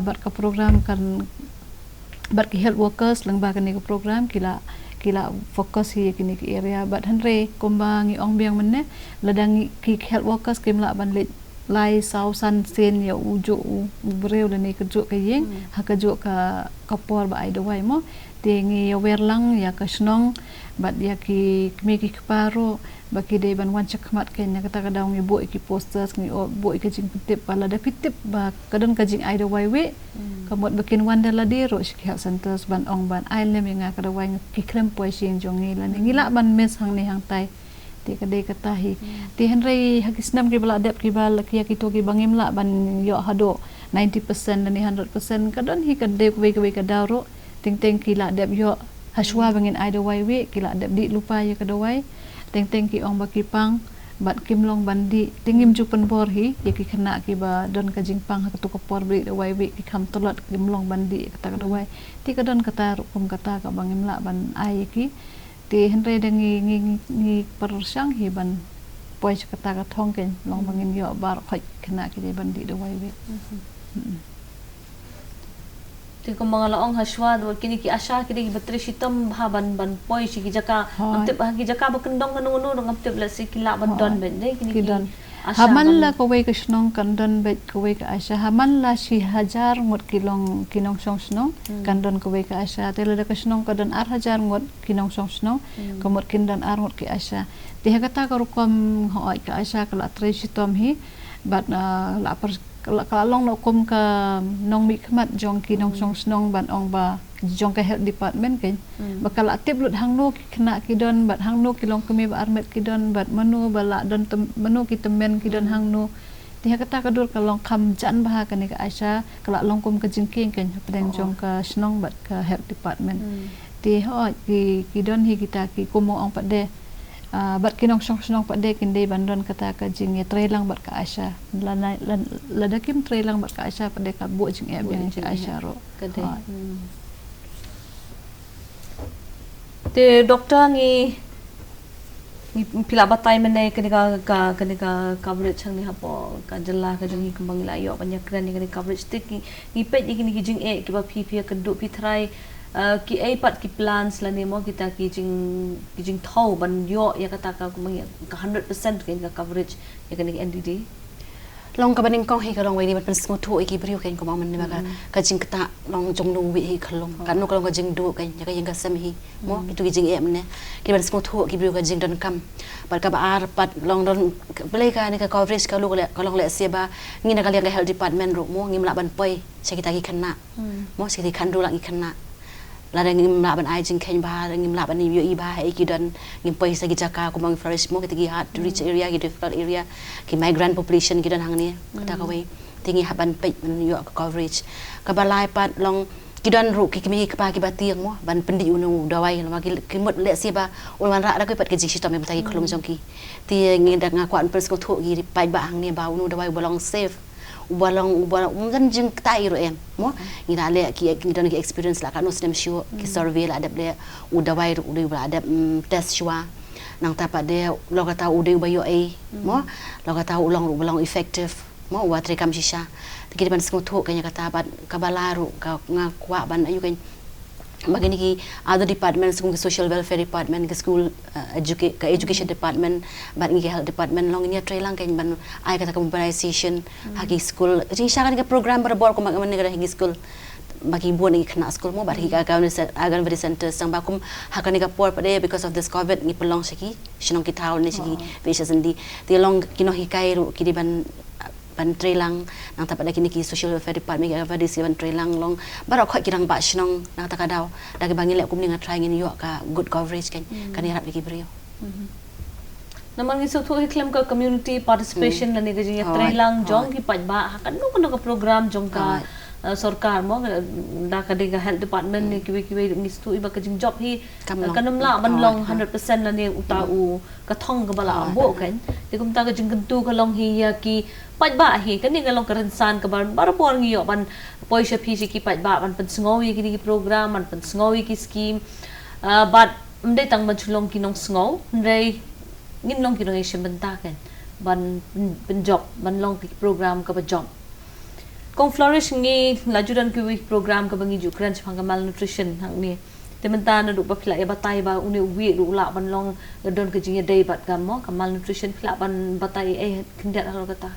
but ka program kan but ki health workers lang ba kan ni program kila fokus hi yakini ki area but hanre kombangi ong biang menne ladang ki health workers kimla ban lai sau san sen ya ujo breu le ni kejo ka yeng ha kejo ka kapor ba ai do wai mo tingi ya werlang ya ka snong bat ya ki mi ki paro baki de ban wan chakmat ken ya kata kadang ngi bo ki posters ngi bo ki jing tip pala da pitip ba kadon ka jing ai do wai we kamot bakin wan da la de ro shi health centers ban ong ban ai le mi nga kada wai ki klem poi sing jong ngi la ngi la ban mes hang ni hang tai ti kadai kata hi ti henrei hakisnam ki bala dep ki bal ki to ki bangim la ban yo hado 90% dan 100% kadon hi kadai ku we ka daro ting ki la dep yo haswa bangin ai do wai we ki la dep di lupa ya kada wai ting ki ong baki pang bat kimlong bandi tingim jupan bor hi ya ki Khynnah ki ba don ka jingpang ha tu ka por bri wai we ki kham tolot kimlong bandi kata ka wai ti ka don kata rukum kata ka bangim la ban ai ki ti henre ngi persyang hi ban poi kata ka thong ken long bangin yo bar khoi Khynnah ki bandi do wai we ti ko mga laong haswa do kini ki asha kini batri sitam ha ban poi si ki jaka amtep ha ki jaka bakendong kanu no amtep la si kila ban don ben dei kini ki haman la ko we ka snong kandon bet ko we ka asha haman la si hajar ngot kilong kinong song snong kandon ko we ka asha tele da ka snong kadon ar hajar ngot kinong song snong komot kindan ar ngot ki asha ti hakata ka rukom hoi ka asha kala tre sitom hi bat la par kalong no kom ka nong mi khmat jong ki nong song snong ban ong ba jong ka health department ken bakal atip lut hang no Khynnah ki don bat hang no ki long kemi ba armet ki don bat manu bala don manu ki temen ki don hang no ti kata ka dur kalong kham jan ba ka ni ka Aisha kala long kom ka jingking ken pedeng jong ka snong bat ka health department ti ki don hi kita ki kumo ong pade bat kinong song pade kinde bandon kata ka jing ya trailang bat ka Asha ladakim trailang bat ka Asha pade ka bo jing e yang si Asha ro kade te doktor ni pila batai menai kena coverage hang ni hapo ka jela ka jeng kembang la yo banyak kran ni coverage tik ni pet ni jing ki ba pi keduk pi try ki pat ki plans la ni mo kita ki jing thau ban yo ya kata ka 100% ka coverage ya kena NDD long ka baning kong hi ka long wai ni ban smooth to iki brio ken ko ma man ni ba ka jing kata long jong no wi hi khalong kan no ka long ka jing do kan ya ka yang ka sam hi mo itu ki jing em ne ki ban smooth to ki brio ka jing don kam par ka ba ar pat long don belai ka ni ka coverage ka lu ka long le se ba ngi na ka liang ka health department ro mo ngi mla ban poi se kita ki Khynnah mo se ki kan do la ki Khynnah la dang ngim la ban ai jing ken ba ngim la ban ni yo i ba hai ki don ngim poi sa gi jaka ko mang flourish mo ki gi hard to reach area ki difficult area ki migrant population ki don hang ni kata ka wei tingi haban pe man yo coverage ka balai pat long ki don ru ki mi ka ba ki ba tiang mo ban pendi unu dawai ma ki mot le si ba ul man ra da ko pat ki ji si to me ta ki kholong jong ki ti ngi dak nga kwan pers ko thu gi pai ba hang ni ba unu dawai bolong safe ubalong mungkin jeng tai ro em mo ngira le ki don ki experience la kanu stem show ki survey la adap le udawai ro udu la adap test shwa nang ta pa de lo kata udu ba yo ai mo lo kata ulong ulong effective mo wa tre kam shisha ki ban sku thu kanya kata bat kabalaru ka nga kwa ban ayu kan bagini ki other departments kung social welfare department ke school education department bat ngi health department long ni try lang kan ban ai kata mobilization hagi school ji sha kan ke program berbor ko mag negara hagi school bagi buat ni Khynnah school mo bat higi agan very center sang bakum hakan ni ka por pade because of this covid ni pelong siki shinong ki taw ni siki visas ndi ti long kino hikai ru ki di ban trailang nang tapat lagi ni ki social welfare department ka va disi ban trailang long barok khoi kirang ba shinong nang takadaw dagi bangi le kum ni nga try ngin yo ka good coverage kan kan yarap lagi brio naman ngi so hiklam ka community participation na ni gaji trailang jong ki pajba hakan no ka program jong ka सरकार mo da ka de health department ni kiwi ngi stu iba ka jing job hi kanum la ban long 100% la ni uta u ka thong ka bala bo kan ti kum ta ka jing tu ka long hi ya ki paj ba hi kan ni ka long ka san ka ban bar por ngi yo ban poisha phi ki paj ba ban pen sngowi ki program ban pen sngowi ki scheme but mde tang ban chulong ki nong sngow ndai ngin long ki nong ishim ban ta kan ban pen job ban long ki program ka ba job kong flourish ngi lajudan ki program ka bangi ju crunch phang malnutrition hang ni tementa na du ba phila e batai ba uni wi du la ban long don ka jinga day bat gam mo ka malnutrition phila ban batai e kindat hal kata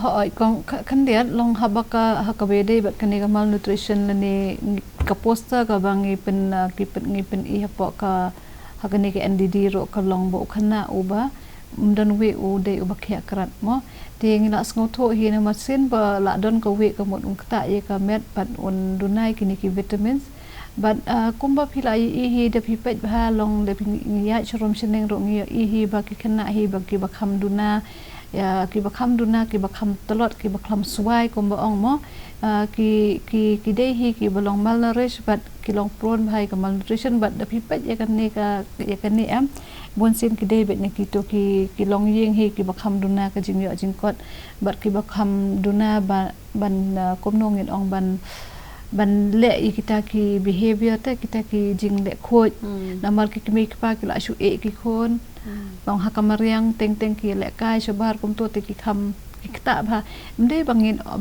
hoi kong kandiat long habaka hakabede bat kani ka malnutrition ni ka poster ka bangi pen ngi pen i hapo ka hakani ka NDD ro ka long bo Khynnah uba dan we u de uba Khiah Krat mo ti ngila sngoto hi na masin ba la don ka we ka mot ungta ye ka met pat on dunai kini ki vitamins but kumba phila i hi de pipet ba long de ya chrom sheneng ro ngi i hi ba ki Khynnah hi ba ki ba kham duna ya ki ba kham duna ki ba kham tolot ki ba kham swai kumba ong mo ki de hi ki ba long malnourished but ki long prone bhai ka malnutrition but de pipet ye kan ni am bon sim ki de bet ne ki to ki long yeng hi ki ba kham duna ka jing yo jing kot but ki ba kham duna ban kom nong in ong ban le i kita ki behavior ta kita ki jing le khoj namal ki mi pa ki la shu e ki khon bang hakamariang teng ki le kai shobar kum to te ki kham ki kta ba mde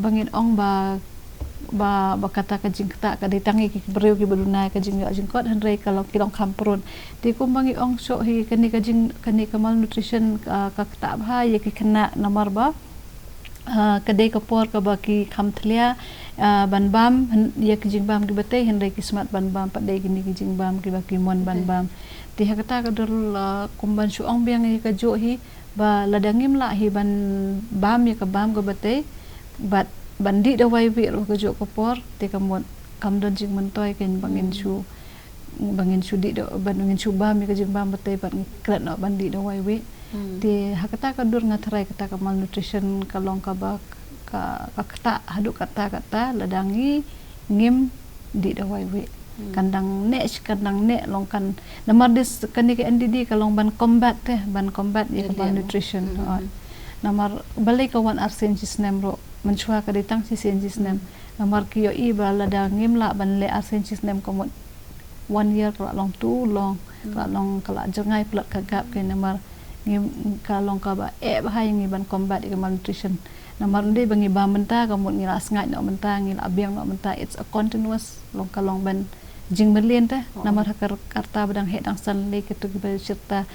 bangin ong ba kata ka jing kta ka ditangi ki breu ki beluna ka jing yo jing kot hanrei kalau ki long kham pron ti kum bangi ong sho hi kani ka malnutrition ka kta ba ye ki Khynnah namar ba kadai ka por ka ba ki kham thlia ban bam ye ki jing bam ki batei hanrei ki smart ban bam padai ki ni ki jing bam ki ba ki mon ban bam ti hakata ka dol kumban shu ong biang hi ka jo hi ba ladangim la hi ban bam ye ka bam ka batei bat bandi da wai wi ro ka jo ka por te ka mon kam don jing man toy ken bangin shu di do bangin shu bam ye ka jing bam batei ban krat no bandi da wai wi ti hakata ka dur ngatrai kata ka malnutrition ka long ka ba ka kata hadu kata ladangi ngim di da wai wi kandang nek long kan namar dis kani ke NDD kalong ban combat ye ke ban nutrition namar balik kawan arsen jisnem ro menchua ka ditang si sen jisnem namar kiyo i bala da ngimla ban le arsen jisnem komot 1 year kala long too long kala jangai plot kagap ke namar ngim kalong ka ba bahai ngi ban combat ke malnutrition namar ndi bangi ba menta kamut ngila sngai no menta ngila abiang no menta it's a continuous long kalong ban jing berlien teh namar hakar karta badang he dang san le ke tu be cerita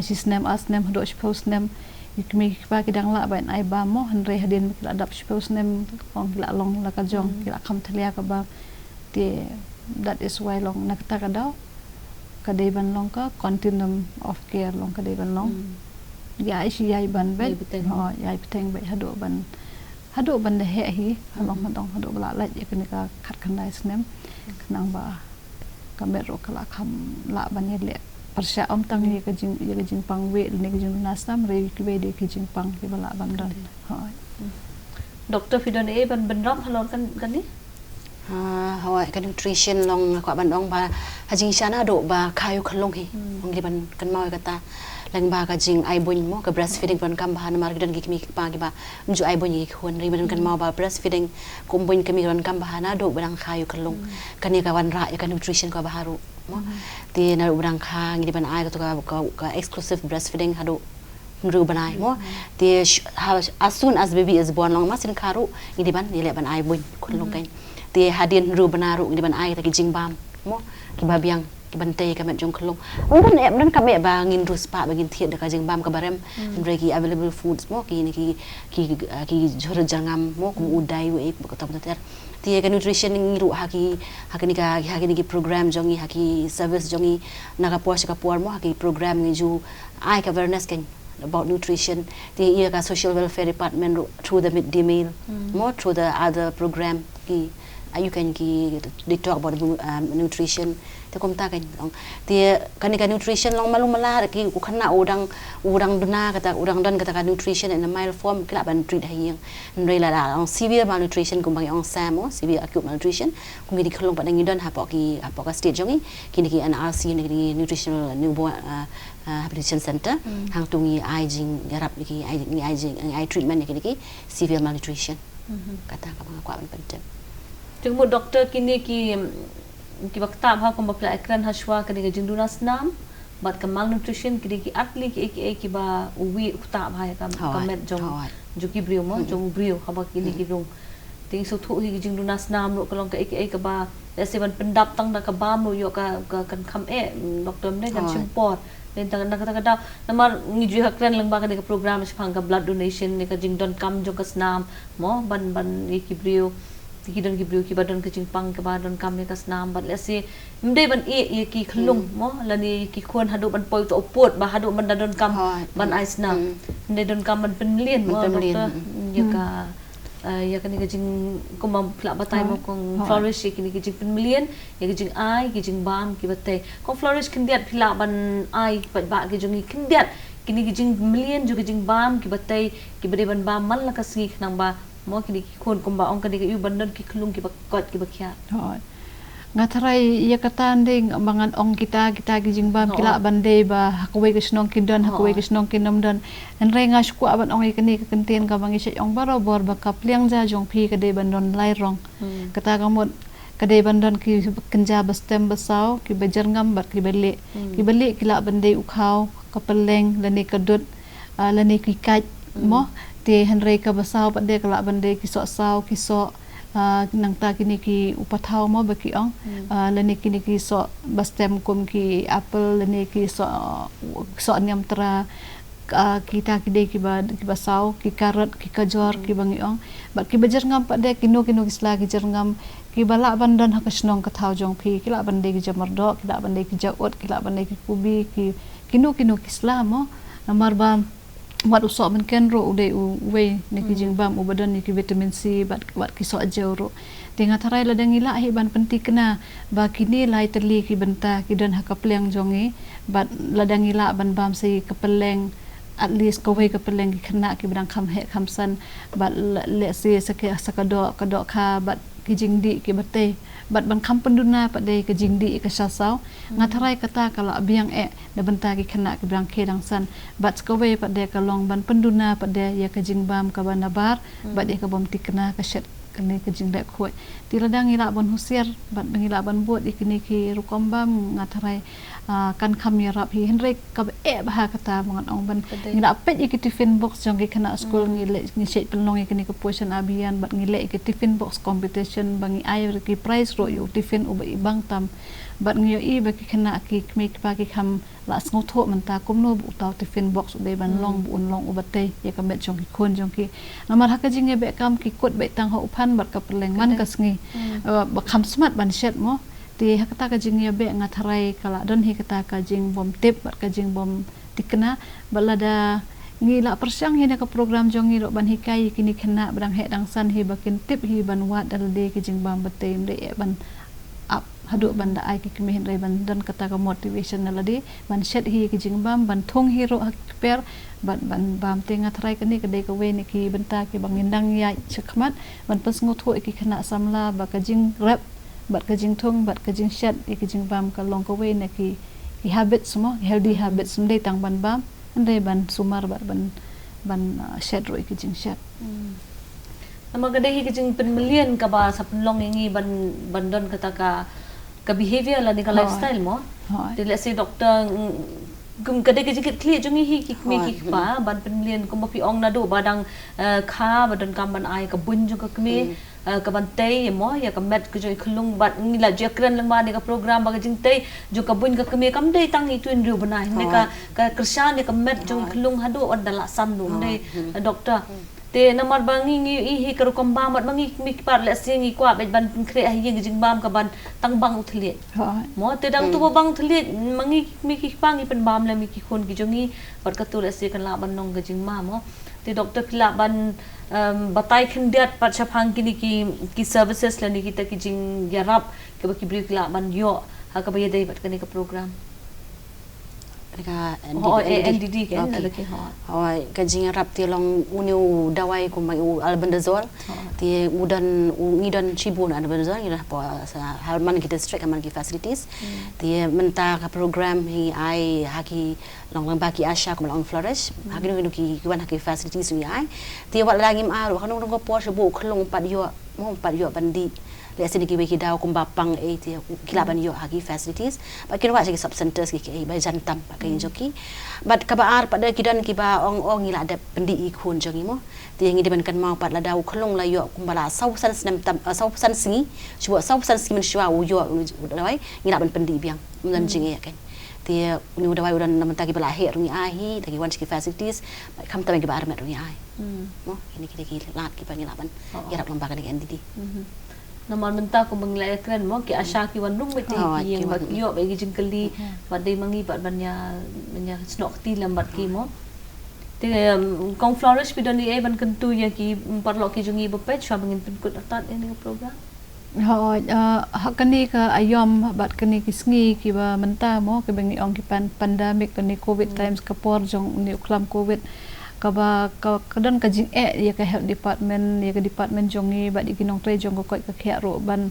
sisnem asnem do posnem ikmi pa kidang la ban ai ba mo henre hadin kila adap posnem ong kila long la ka jong kila kam thlia ka ba ti that is why long nakta ka daw kadai ban long ka continuum of care long kadai ban long ya isi yai ban bet yai peteng bet hado ban de he hi long hado bala la je ka khat khandai snem kenang ba kamero kala kham la ban le persya om tang ye ke jing pang we ne ke jing nasam re ke we de ke jing pang ke bala ban dan Dr. Fidon ban benram halon kan ni hawai kan nutrition long kwa ban ong ba hajing shana do ba kayu khalong hi ong li ban kan mau kata lang ba ka jing ai bun mo ka breastfeeding ban kam ba na mar gidan gi pa gi ba mju ai bun gi khon ri ban kan mau ba breastfeeding kum bun kami ban kam ba na do ban kayu khalong kan ni ka wan ra ya kan nutrition ko ba haru mo ti na ban kha ngi ban ai ka exclusive breastfeeding hado ru banai mo ti as soon as baby is born long masin kharu ngi ban ni le ban ai bun khalong kan ti hadin ru banaru ngi ban ai ta ki jing bam mo ki babiang ki bante ka met jong khlong ban em dan ka me ba ngin ru spa ba ngin thiet ka jing bam ka barem regi available foods mo ki ni ki jor jangam mo ku udai we ko ta ter ti ka nutrition ngi ru ha ki ni program jongi ha ki service jongi naga puas ka puar mo ha ki program ngi ju ai ka awareness kan about nutrition ti ia ka social welfare department through the midday meal more through the other program ki you can they talk about nutrition te kom ta kan ti kan nutrition long malu mala ki ku khana udang duna kata udang dan kata nutrition in a mild form kila ban treat hayang ndai la severe malnutrition kum bang ong sam severe acute malnutrition kum gi khlong pa ngi don ha po ka stage jongi ki NRC ni nutritional newborn rehabilitation center hang tungi hygiene garap ki hygiene treatment ki severe malnutrition kata ka bang kwa ban penting Tunggu doktor kini ki bakta ha ko bapla ekran haswa kini ke jinduna snam bat ka malnutrition kini ki atli ki ba uwi ukta ba ka met jong juki brio mo jong brio haba kini ki rung ting so thu hi jinduna snam ro kalong ka ba ese ban pendap tang da ka bam ro yo ka kan kham doktor ne kan simpor then tang kata namar ngi ju hakran lang ba ka program phang ka blood donation ne ka jingdon kam jong ka snam mo ban ki brio Kidon ki brio ki badon ke jingpang ke badon kami ka snam bat lesi mde ban ki khlung mo lani ki khon hadu ban poi to opot ba hadu ban dadon kam ban ai snam mde don kam ban penlien mo doktor ya ka ni ka jing kumam phla batai mo kong flourish ki ni ki jing penlien ya ki jing ai ki jing bam ki batai kong flourish kindiat phla ban ai ba ki jing kindiat kini ki jing million ju ki jing bam ki batai ki bade ban bam man la ka sik nang ba mo kini kon kumba ong kani yu bandan ki klung ki bakot ki bakya ngatarai ya katanding bangan ong kita ki jingbam kila bande ba hakwe ke snong kidon hakwe ke snong kinom don enre ngas ku aban ong ikani ke kenten ka bangi se ong barobor ba kapliang ja jong phi ke de bandon lai rong kata kamot kade bandon ki kenja bestem besau ki bejar ngam bat ki beli kila bande ukhau kapeleng lani kedut lani ki kaj mo ti henry ka basau pade kala bande ki so sau ki so nang ta kini ki upathau mo baki ong lani kini ki so bastem kum ki apple lani ki so nyam tra kita kide ki basau ki karot ki kajor ki bangi ong ba ki bejar ngam pade kino kisla ki jar ngam ki bala bandan hakasnong ka thau jong phi kila bande ki jamardo kila bande ki jaot kila bande ki kubi ki kino kisla mo namar ba wat usok men ken ro ude we ni ki jingbam ubadan ni ki vitamin C bat ki so ajero tinga tharai la dangila hi ban penti kena ba kini lai terli ki benta ki dan hakapleng jongi bat la dangila ban bam sei kapeleng at least ko we kapeleng ki khna ki bang kham he khamsan bat le se sakado kha bat ki jingdi ki bate bat ban kam penduna pada ke jingdi ke sasau ngatarai kata kalau biang da benta ki kena ki brang ke dangsan bat skawe pada kalong ban penduna pada ya ke jingbam ka banabar bat ya ke bom tikna ke shet kene ke jingdak khoi tiradang ila ban husiar bat ngila ban buat ikini ki rukombam ngatarai kan kam ya rap hi henry ka bah kata mangan ong ban ngila pet iki tiffin box jong ki kena school ngile ni shet pelong ikini ke portion abian bat ngile iki tiffin box competition bangi air ki prize ro yu tiffin uba ibang tam bat ngiyo i baki kena ki kmi pa ki kam la snotho menta komno bu taw tiffin box de ban long bu long ubate ya ka met jong ki khon jong ki namar haka jinge be kam ki kot be tang ho uphan bat ka peleng man ka sngi ba kam smart ban shet mo ti hakata ka jinge be ngatharai kala don hi kata ka jing bom tip bat ka jing bom tikna balada ngila persyang hina ka program jong ngiro ban hikai kini kena brang he dangsan hi bakin tip hi ban wat dal de ki jing bam bate de ban up hadu banda ai ki kemi hendrai ban dan kata ka motivation naladi ban shet hi ki jingbam ban thong hero per ban bam tenga thrai kani ka dei ka we ni ki banta ki bangindang ya chakmat ban pas ngotho ki khana samla ba ka jing rap bat ka jing thong bat ka jing shet ki jingbam ka long ka we ni ki habit semua healthy habits mendai tang ban bam andai ban sumar ban shet ro ki jing shet nama gede hi kijing penmelian ka ba sa penlong ingi ban don kata ka behavior la ni ka lifestyle mo de let's say doctor gum gede kijing clear jungi hi ki me ki pa ban penmelian ko pi ong na do badang kha badan kam ban ai ka bun jung ka kme ka ban tei mo ya ka met ku joi khulung bat ni la jakran lang ma ni ka program ba kijing tei ju ka bun ka kme kam dei tang i twin ru bana ne ka krishan ni ka met jung khulung hadu odala sam nu dei doctor te namar bangi ngi hi karu komba mat bangi mi par le singi kwa be ban kre hi ngi jingbam ka ban tang bang uthli mo te dang tu bang uthli mangi mi ki pangi pen bam le mi ki khon ki jongi par ka tu le se kan la ban nong ga jingma mo te doctor pila ban batai khindiat par chaphang ki ni ki services le ni ki ta ki jing yarap ke ba ki bri la ban yo ha ka ba ye dei bat ka ni ka program NDD kan lagi ka jing rap ti long uniu dawai ko mai albendazole ti udan ngidon chibun albendazole ira po halman ki district aman ki facilities ti menta ka program hi ai haki long baki asha ko long flourish haki no ki wan haki facilities wi ai ti wat lagi ma ro kanong ko po sebu khlong pat yo mo pat yo bandi le sini ki ki daw kum bapang ti kilaban yo hagi facilities ba kin wa sub centers ki ba jantam ba kai joki bat ka baar pada kidan ki ba ong ila ada pendi i khun jogi mo ti ngi de ban kan mau pat la daw khlong la yo kum bala sau san snem tam sau san singi chuwa sau san singi men shwa u yo dawai ngi la ban pendi biang mun jingi kan ti ni dawai udan nam ta ki bala he rungi ai hi ta ki wan ki facilities ba kam ta ki baar met rungi ai mo ini ki lat ki ban ban ya rap lembaga dengan NDD namar menta ko manglay kren mo ki asha ki wan rung bete ki yang bag yo bagi jingkali badai mangi bat banya snok ti lambat ki mo te kong flourish pidoni e ban kentu ya ki parlo ki jungi bepet swa bangin penkut atat ini program hakani ka ayom bat kani ki sngi ki ba menta mo ki bangi ong ki pandemic kani covid times ka por jong ni uklam covid kaba kadan ka jing ya ka health department ya ka department jongi ba di kinong tre jong ko ka khia ro ban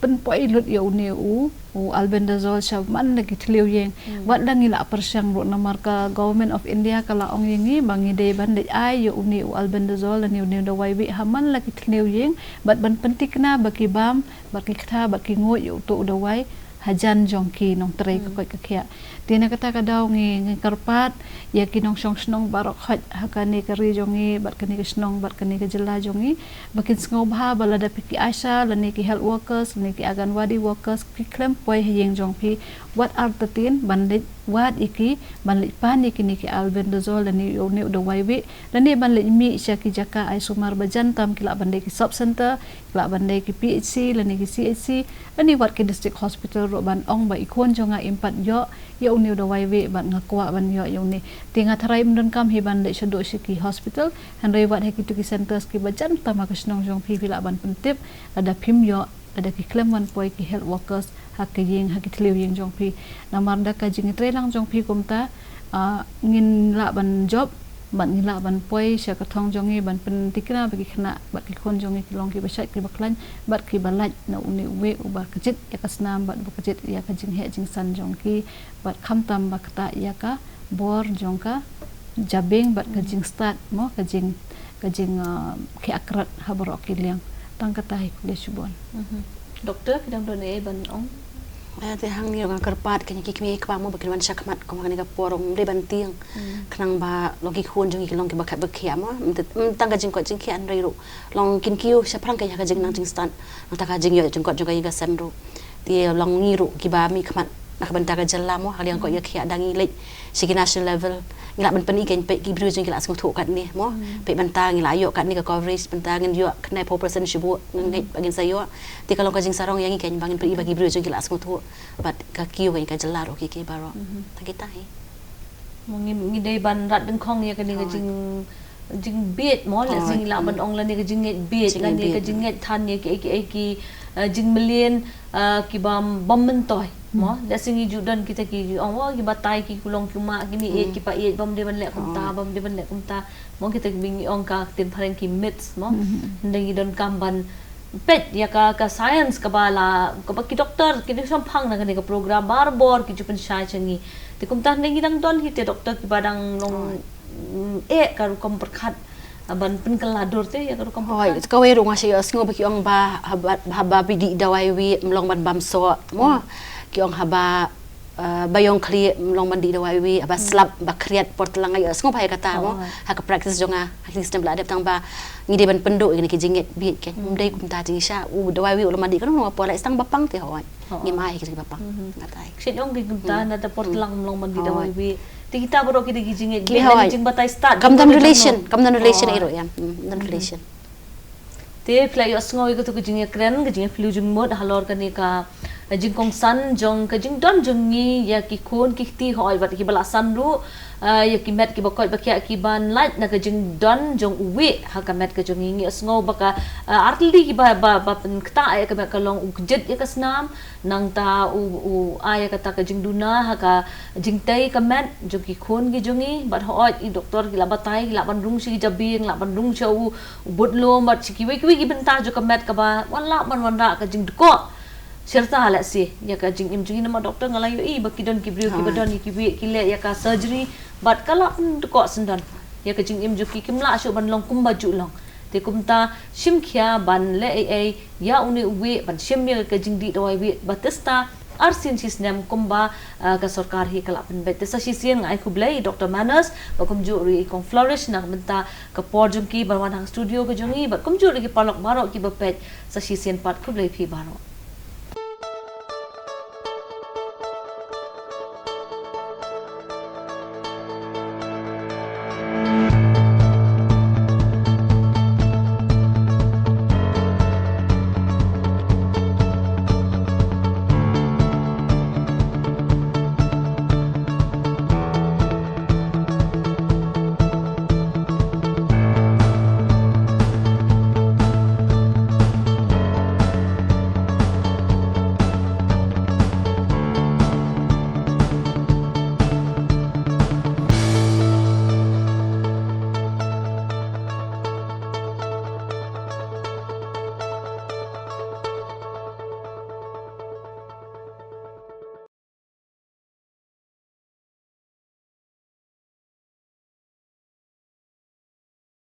pen poi lut ya uni u albendazole sha man lagi tliu yeng wat lang ila persyang ro namar ka government of India kala ong yengi bangi de ban de ai ya uni u albendazole ni uni da waibi haman lagi tliu yeng bat ban pentikna baki bam baki kha baki ngo yu to da wai hajan jongki nong tre ka koi ka khia tina kata ka daw ngi karpat ya kinong snong barok khat hakani ka ri jongi bat kani ka snong bat kani ka jela jongi bakin sngo bha balada piki asha lani ki health workers lani ki aganwadi workers ki klem poi yeng jongpi what are the tin bandit wat iki banlit pani kini ki albendazole lani oni do waibi lani banlit mi syaki jaka ai sumar bajantam kila bandai ki sub center kila bandai ki PHC lani ki CHC lani wat ki district hospital ro ban ong ba ikon jonga impat yo ya uni do waibi ban ngakwa ban yo ni tinga tharai mdon kam hi ban le shado ki hospital handai wat heki tu ki centers ki bajantam ka snong jong pi bila ban pentip ada pim yo ada ki klem wan poi ki health workers hak yeng hak tliu yeng jong pi namar da ka jing tre lang jong pi kumta ngin la ban job ban ngila ban poi sya kathong jongi ban pen tikra bagi khna bat ki khon jongi ki long ki basai ki baklan bat ki balaj na uni we uba kejit ya kasnam bat bu kejit ya ka jing he jing san jongki bat kham tam bakta ya ka bor jongka jabing bat ka jing start mo ka jing ki akrat habar okiliang tang katai kule subon doktor kidang don ban ong Te hang ni orang kerpat kanya kikmi kwa mo bakin wan syakmat ko makani ka porong de banting kanang ba logi khun jong ki long ki bakat bakya mo tang ka jing ko jing ki an ro long kin kiu sya prang kanya ka jing nang jing stan nang ta ka jing yo jong ko jong ka sam ro ti long ngi ro ki ba mi khmat nak banta ka jalla mo hal yang ko ya khia dangi lek sigi national level ngila ban pani ken pe ki bru jong ki la sung thu kat ni mo pe banta ngila yo kat ni ka coverage banta ngin yo kena 4% shibu ngai bagin sayo ti kalau ka jing sarong yang ken bangin pe bagi bru jong ki la sung thu bat ka kiu ka jalla ro ki baro ta kita hi mo ngi dei ban rat deng khong ya ka ni ka jing bet mo la jing la ban ong la ni ka jing bet la ni ka jing than ni ki jing million ki bam toy mo da singi judan kita ki ong wa ki batai ki kulong ki ma ki ni ki pa bam de ban le kum ta mo kita bingi ong ka tin phareng ki myths mo ndeng don kamban pet ya ka science ka bala ka ki doctor ki sam phang na ka program bar bor ki jupen sha changi ti kum ta ndeng dang don hi te doctor ki badang long ka ru kom perkhat ban pen kelador te ya ka ru kom hoi ka we ro ngasi sngo ba ki ong ba haba bi di dawai wi mlong ban bam so mo ki ong haba bayong kli long ban di dawai wi aba slap ba kriat portlang ay sngo pai kata mo ha ka practice jonga at least tem bla adap tang ba ngide ban pendo ini ki jinget bi ke mdai kum ta jing sha u dawai wi ulama di kan no pola istang bapang te hoi ngi mai ki bapang ngatai shin ong ki kum ta na ta portlang long ban di dawai wi ti kita bro ki di jinget bi na jing batai start kam dan relation ero ya dan relation te play yo sngo ko to ki jinget kren ki jinget flu jing mod halor ka ni ka jing kong san jong ka jing don jong ni ya ki khon ki ti hoi bat ki bala san ru ya ki met ki bakoi bakya ki ban light na ka jing don jong we ha ka met ka jong ngi sngo baka artli ki ba pen kta ya ka ka long jet ya ka snam nang ta u aya ka ta ka jing duna ha ka jing tai ka met jong ki khon ki jongi bat hoi i doktor ki la batai ki la ban rung si jabi la ban rung chau budlo mat ki we ki benta jo ka met ka ba wala ban wanda ka jing ko serta hala si ya ka jing im jing nama doktor ngalayu baki don ki brio ki badon ki bi ki le ya ka surgery bat kala ko sendan ya ka jing im ju ki kimla shu ban long kum baju long te kum ta shim khia ban le ya uni we ban shim ya ka jing di dawai we batista arsin sistem kumba ka sarkar hi kala pen bet sa sisien ngai kublai dr manas ba kum ju ri kong flourish nak benta ka por jum ki ban wan hang studio ka jungi ba kum ju ri ki palok baro ki ba pet sa sisien pat kublai phi baro